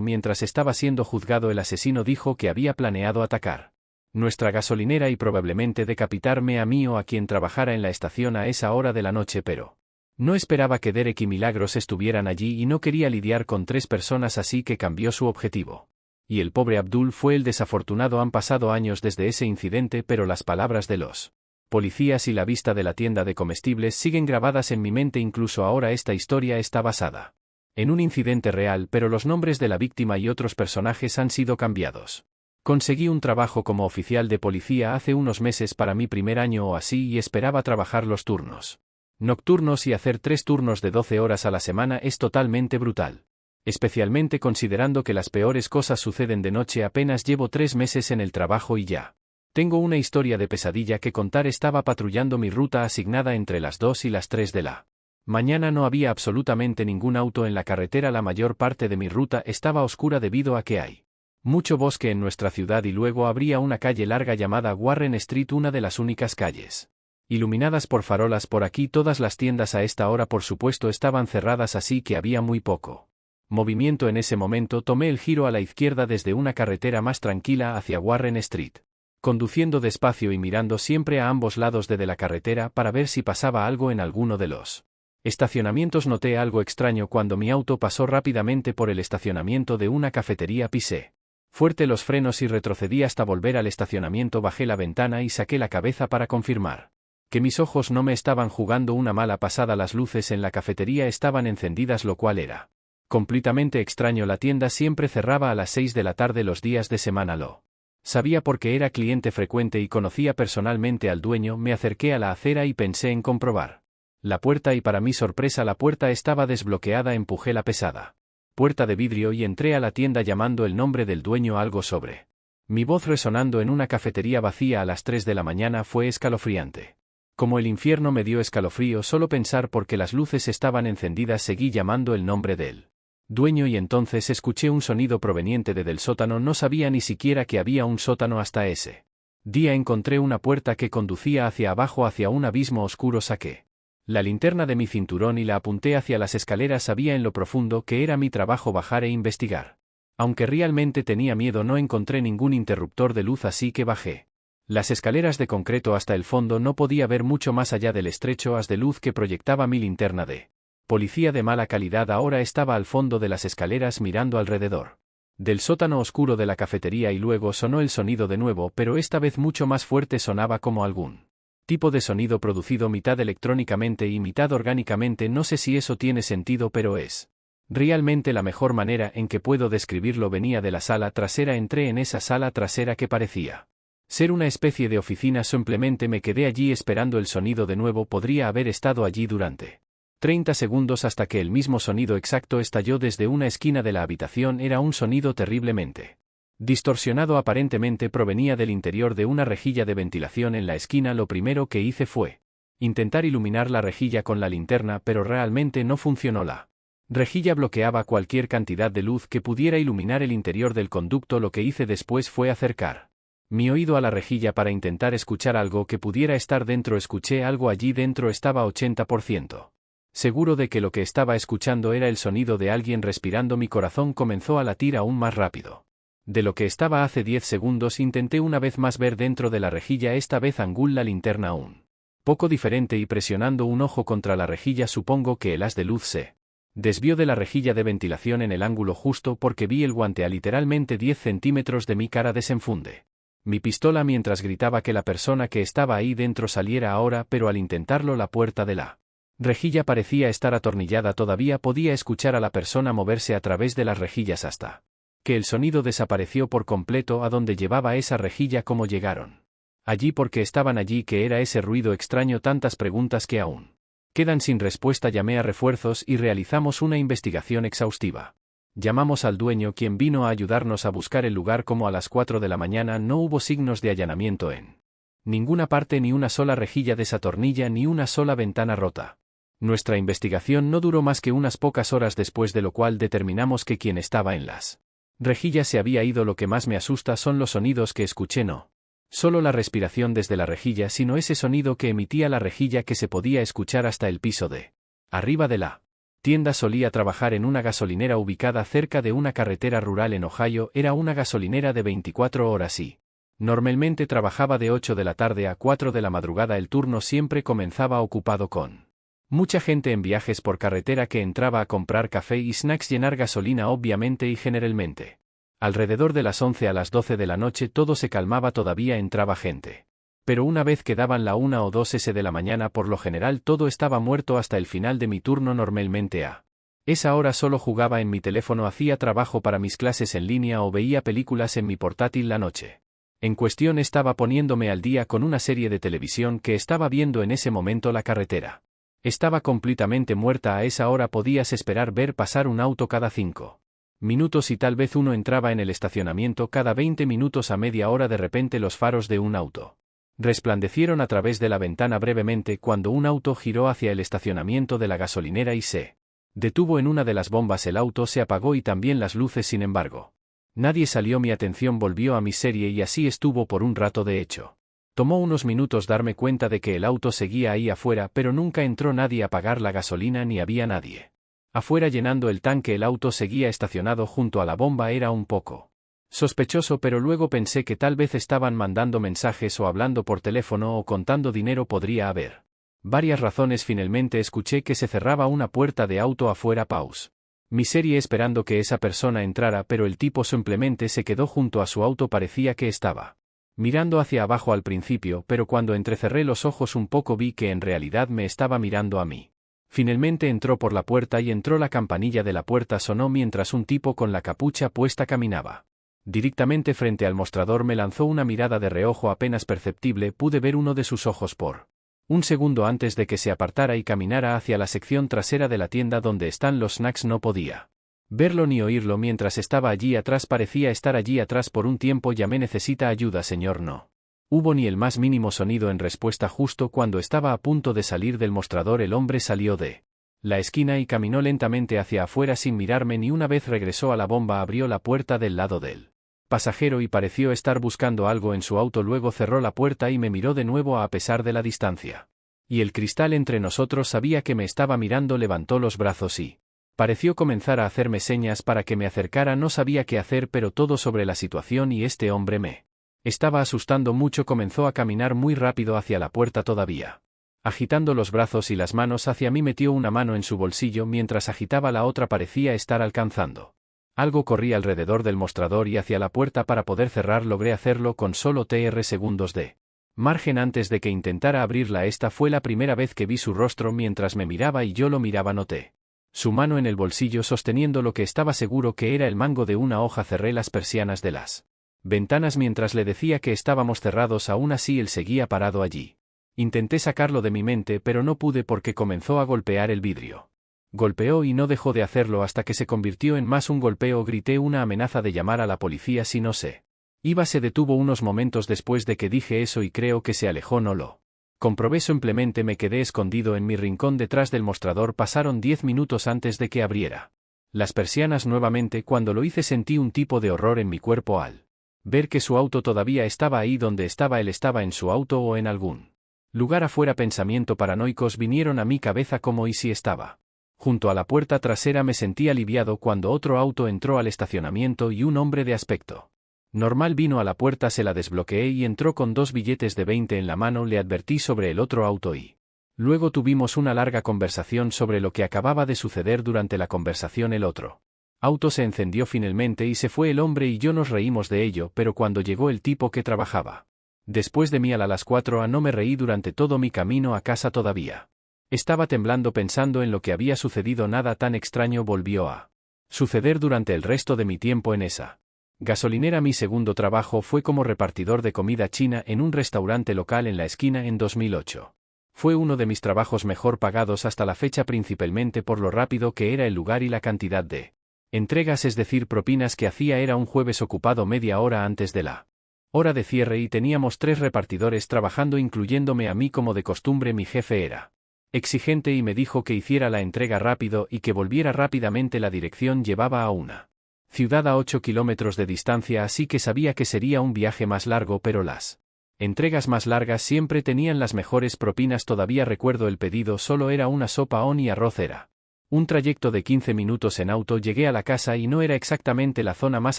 mientras estaba siendo juzgado. El asesino dijo que había planeado atacar nuestra gasolinera y probablemente decapitarme a mí o a quien trabajara en la estación a esa hora de la noche, pero no esperaba que Derek y Milagros estuvieran allí y no quería lidiar con 3 personas, así que cambió su objetivo. Y el pobre Abdul fue el desafortunado. Han pasado años desde ese incidente, pero las palabras de los policías y la vista de la tienda de comestibles siguen grabadas en mi mente. Incluso ahora esta historia está basada en un incidente real, pero los nombres de la víctima y otros personajes han sido cambiados. Conseguí un trabajo como oficial de policía hace unos meses para mi primer año o así y esperaba trabajar los turnos nocturnos y hacer 3 turnos de 12 horas a la semana. Es totalmente brutal. Especialmente considerando que las peores cosas suceden de noche. Apenas llevo 3 meses en el trabajo y ya tengo una historia de pesadilla que contar. Estaba patrullando mi ruta asignada entre las 2 y las 3 de la mañana. No había absolutamente ningún auto en la carretera. La mayor parte de mi ruta estaba oscura debido a que hay mucho bosque en nuestra ciudad y luego habría una calle larga llamada Warren Street, una de las únicas calles iluminadas por farolas por aquí. Todas las tiendas a esta hora por supuesto estaban cerradas, así que había muy poco movimiento en ese momento. Tomé el giro a la izquierda desde una carretera más tranquila hacia Warren Street, conduciendo despacio y mirando siempre a ambos lados de la carretera para ver si pasaba algo en alguno de los estacionamientos. Noté algo extraño cuando mi auto pasó rápidamente por el estacionamiento de una cafetería. Pisé fuerte los frenos y retrocedí hasta volver al estacionamiento. Bajé la ventana y saqué la cabeza para confirmar que mis ojos no me estaban jugando una mala pasada. Las luces en la cafetería estaban encendidas, lo cual era completamente extraño. La tienda siempre cerraba a las 6 de la tarde los días de semana. Lo sabía porque era cliente frecuente y conocía personalmente al dueño. Me acerqué a la acera y pensé en comprobar la puerta y para mi sorpresa la puerta estaba desbloqueada. Empujé la pesada puerta de vidrio y entré a la tienda llamando el nombre del dueño. Algo sobre mi voz resonando en una cafetería vacía a las 3 de la mañana fue escalofriante. Como el infierno me dio escalofrío solo pensar porque las luces estaban encendidas. Seguí llamando el nombre del dueño y entonces escuché un sonido proveniente del sótano. No sabía ni siquiera que había un sótano hasta ese día. Encontré una puerta que conducía hacia abajo, hacia un abismo oscuro. Saqué la linterna de mi cinturón y la apunté hacia las escaleras. Sabía en lo profundo que era mi trabajo bajar e investigar. Aunque realmente tenía miedo, no encontré ningún interruptor de luz, así que bajé las escaleras de concreto hasta el fondo. No podía ver mucho más allá del estrecho haz de luz que proyectaba mi linterna de policía de mala calidad. Ahora estaba al fondo de las escaleras mirando alrededor del sótano oscuro de la cafetería y luego sonó el sonido de nuevo, pero esta vez mucho más fuerte. Sonaba como algún tipo de sonido producido mitad electrónicamente y mitad orgánicamente. No sé si eso tiene sentido, pero es realmente la mejor manera en que puedo describirlo. Venía de la sala trasera. Entré en esa sala trasera que parecía ser una especie de oficina. Simplemente me quedé allí esperando el sonido de nuevo. Podría haber estado allí durante 30 segundos hasta que el mismo sonido exacto estalló desde una esquina de la habitación. Era un sonido terriblemente distorsionado. Aparentemente provenía del interior de una rejilla de ventilación en la esquina. Lo primero que hice fue intentar iluminar la rejilla con la linterna, pero realmente no funcionó. La rejilla bloqueaba cualquier cantidad de luz que pudiera iluminar el interior del conducto. Lo que hice después fue acercar mi oído a la rejilla para intentar escuchar algo que pudiera estar dentro. Escuché algo allí dentro. Estaba 80% seguro de que lo que estaba escuchando era el sonido de alguien respirando. Mi corazón comenzó a latir aún más rápido de lo que estaba hace 10 segundos. Intenté una vez más ver dentro de la rejilla. Esta vez angulé la linterna un poco diferente y presionando un ojo contra la rejilla. Supongo que el haz de luz se desvió de la rejilla de ventilación en el ángulo justo porque vi el guante a literalmente 10 centímetros de mi cara. Desenfundé mi pistola mientras gritaba que la persona que estaba ahí dentro saliera ahora, pero al intentarlo la puerta de la rejilla parecía estar atornillada. Todavía podía escuchar a la persona moverse a través de las rejillas hasta que el sonido desapareció por completo. ¿A dónde llevaba esa rejilla? ¿Cómo llegaron allí? ¿Por qué estaban allí? ¿Qué era ese ruido extraño? Tantas preguntas que aún quedan sin respuesta. Llamé a refuerzos y realizamos una investigación exhaustiva. Llamamos al dueño, quien vino a ayudarnos a buscar el lugar. Como a las 4 de la mañana no hubo signos de allanamiento en ninguna parte, ni una sola rejilla desatornilla, ni una sola ventana rota. Nuestra investigación no duró más que unas pocas horas, después de lo cual determinamos que quien estaba en las rejillas se había ido. Lo que más me asusta son los sonidos que escuché. No solo la respiración desde la rejilla, sino ese sonido que emitía la rejilla que se podía escuchar hasta el piso de arriba de la tienda. Solía trabajar en una gasolinera ubicada cerca de una carretera rural en Ohio. Era una gasolinera de 24 horas y Normalmente trabajaba de 8 de la tarde a 4 de la madrugada. El turno siempre comenzaba ocupado con mucha gente en viajes por carretera que entraba a comprar café y snacks, llenar gasolina obviamente y generalmente. Alrededor de las 11 a las 12 de la noche todo se calmaba, todavía entraba gente. Pero una vez que daban la 1 o 2 de la mañana por lo general todo estaba muerto hasta el final de mi turno. Normalmente a esa hora solo jugaba en mi teléfono, hacía trabajo para mis clases en línea o veía películas en mi portátil. La noche en cuestión estaba poniéndome al día con una serie de televisión que estaba viendo en ese momento. La carretera estaba completamente muerta. A esa hora podías esperar ver pasar un auto cada 5 minutos y tal vez uno entraba en el estacionamiento cada 20 minutos a media hora. De repente los faros de un auto resplandecieron a través de la ventana brevemente cuando un auto giró hacia el estacionamiento de la gasolinera y se detuvo en una de las bombas. El auto se apagó y también las luces. Sin embargo, nadie salió. Mi atención volvió a mi serie y así estuvo por un rato. De hecho, tomó unos minutos darme cuenta de que el auto seguía ahí afuera, pero nunca entró nadie a pagar la gasolina ni había nadie afuera llenando el tanque. El auto seguía estacionado junto a la bomba. Era un poco sospechoso, pero luego pensé que tal vez estaban mandando mensajes o hablando por teléfono o contando dinero. Podría haber varias razones. Finalmente escuché que se cerraba una puerta de auto afuera. Pause mi serie esperando que esa persona entrara, pero el tipo simplemente se quedó junto a su auto. Parecía que estaba mirando hacia abajo al principio, pero cuando entrecerré los ojos un poco vi que en realidad me estaba mirando a mí. Finalmente entró por la puerta y entró. La campanilla de la puerta sonó mientras un tipo con la capucha puesta caminaba directamente frente al mostrador. Me lanzó una mirada de reojo apenas perceptible. Pude ver uno de sus ojos por un segundo antes de que se apartara y caminara hacia la sección trasera de la tienda donde están los snacks. No podía verlo ni oírlo mientras estaba allí atrás. Parecía estar allí atrás por un tiempo. Llamé: ¿necesita ayuda, señor? No hubo ni el más mínimo sonido en respuesta. Justo cuando estaba a punto de salir del mostrador, el hombre salió de la esquina y caminó lentamente hacia afuera sin mirarme ni una vez. Regresó a la bomba, abrió la puerta del lado del pasajero y pareció estar buscando algo en su auto. Luego cerró la puerta y me miró de nuevo a pesar de la distancia y el cristal entre nosotros. Sabía que me estaba mirando. Levantó los brazos y pareció comenzar a hacerme señas para que me acercara. No sabía qué hacer, pero todo sobre la situación y este hombre me estaba asustando mucho. Comenzó a caminar muy rápido hacia la puerta, todavía agitando los brazos y las manos hacia mí. Metió una mano en su bolsillo mientras agitaba la otra. Parecía estar alcanzando algo. Corrí alrededor del mostrador y hacia la puerta para poder cerrar. Logré hacerlo con solo 3 segundos de margen antes de que intentara abrirla. Esta fue la primera vez que vi su rostro mientras me miraba y yo lo miraba. Noté su mano en el bolsillo sosteniendo lo que estaba seguro que era el mango de una hoja. Cerré las persianas de las ventanas mientras le decía que estábamos cerrados. Aún así él seguía parado allí. Intenté sacarlo de mi mente, pero no pude porque comenzó a golpear el vidrio. Golpeó y no dejó de hacerlo hasta que se convirtió en más un golpeo. Grité una amenaza de llamar a la policía si no se iba. Se detuvo unos momentos después de que dije eso y creo que se alejó. No lo comprobé, simplemente me quedé escondido en mi rincón detrás del mostrador. Pasaron 10 minutos antes de que abriera las persianas nuevamente. Cuando lo hice sentí un tipo de horror en mi cuerpo al ver que su auto todavía estaba ahí donde estaba él. Estaba en su auto o en algún lugar afuera. Pensamientos paranoicos vinieron a mi cabeza como ¿y si estaba junto a la puerta trasera? Me sentí aliviado cuando otro auto entró al estacionamiento y un hombre de aspecto normal vino a la puerta. Se la desbloqueé y entró con 2 billetes de 20 en la mano. Le advertí sobre el otro auto y luego tuvimos una larga conversación sobre lo que acababa de suceder. Durante la conversación el otro auto se encendió finalmente y se fue el hombre y yo. Nos reímos de ello, pero cuando llegó el tipo que trabajaba después de mí a las 4 no me reí durante todo mi camino a casa. Todavía estaba temblando pensando en lo que había sucedido. Nada tan extraño volvió a suceder durante el resto de mi tiempo en esa gasolinera. Mi segundo trabajo fue como repartidor de comida china en un restaurante local en la esquina en 2008. Fue uno de mis trabajos mejor pagados hasta la fecha, principalmente por lo rápido que era el lugar y la cantidad de entregas, es decir, propinas que hacía. Era un jueves ocupado media hora antes de la hora de cierre y teníamos 3 repartidores trabajando incluyéndome a mí. Como de costumbre mi jefe era exigente y me dijo que hiciera la entrega rápido y que volviera rápidamente. La dirección llevaba a una ciudad a 8 kilómetros de distancia, así que sabía que sería un viaje más largo, pero las entregas más largas siempre tenían las mejores propinas. Todavía recuerdo el pedido, solo era una sopa y arroz. Era un trayecto de 15 minutos en auto. Llegué a la casa y no era exactamente la zona más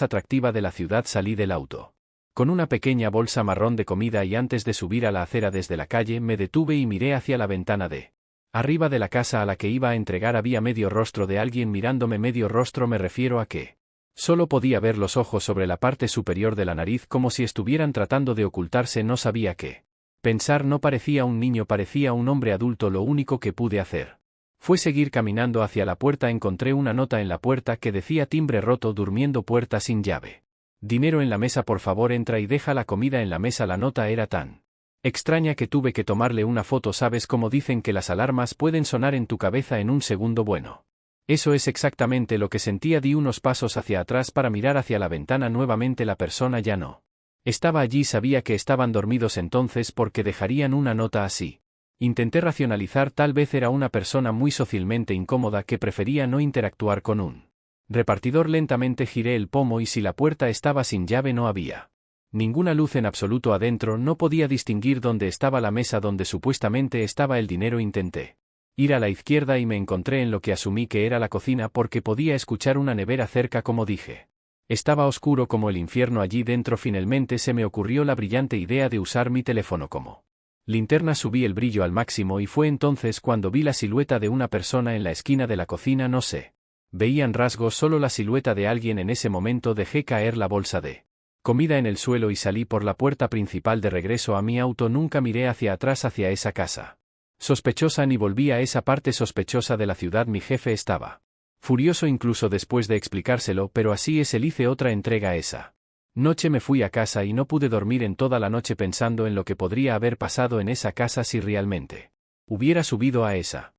atractiva de la ciudad. Salí del auto con una pequeña bolsa marrón de comida y antes de subir a la acera desde la calle me detuve y miré hacia la ventana de arriba de la casa a la que iba a entregar. Había medio rostro de alguien mirándome. Medio rostro me refiero a que solo podía ver los ojos sobre la parte superior de la nariz como si estuvieran tratando de ocultarse. No sabía qué pensar. No parecía un niño, parecía un hombre adulto. Lo único que pude hacer fue seguir caminando hacia la puerta. Encontré una nota en la puerta que decía: timbre roto, durmiendo, puerta sin llave. Dinero en la mesa, por favor entra y deja la comida en la mesa. La nota era tan extraña que tuve que tomarle una foto. ¿Sabes cómo dicen que las alarmas pueden sonar en tu cabeza en un segundo? Bueno, eso es exactamente lo que sentía. Di unos pasos hacia atrás para mirar hacia la ventana nuevamente. La persona ya no estaba allí. Sabía que estaban dormidos. Entonces, ¿por qué dejarían una nota así? Intenté racionalizar. Tal vez era una persona muy socialmente incómoda que prefería no interactuar con un repartidor. Lentamente giré el pomo y si la puerta estaba sin llave no había ninguna luz en absoluto adentro. No podía distinguir dónde estaba la mesa donde supuestamente estaba el dinero. Intenté ir a la izquierda y me encontré en lo que asumí que era la cocina porque podía escuchar una nevera cerca. Como dije, estaba oscuro como el infierno allí dentro. Finalmente se me ocurrió la brillante idea de usar mi teléfono como linterna. Subí el brillo al máximo y fue entonces cuando vi la silueta de una persona en la esquina de la cocina. No se veían rasgos, solo la silueta de alguien. En ese momento dejé caer la bolsa de comida en el suelo y salí por la puerta principal de regreso a mi auto. Nunca miré hacia atrás hacia esa casa sospechosa ni volví a esa parte sospechosa de la ciudad. Mi jefe estaba furioso incluso después de explicárselo, pero así es. Hice otra entrega esa noche. Me fui a casa y no pude dormir en toda la noche pensando en lo que podría haber pasado en esa casa si realmente hubiera subido a esa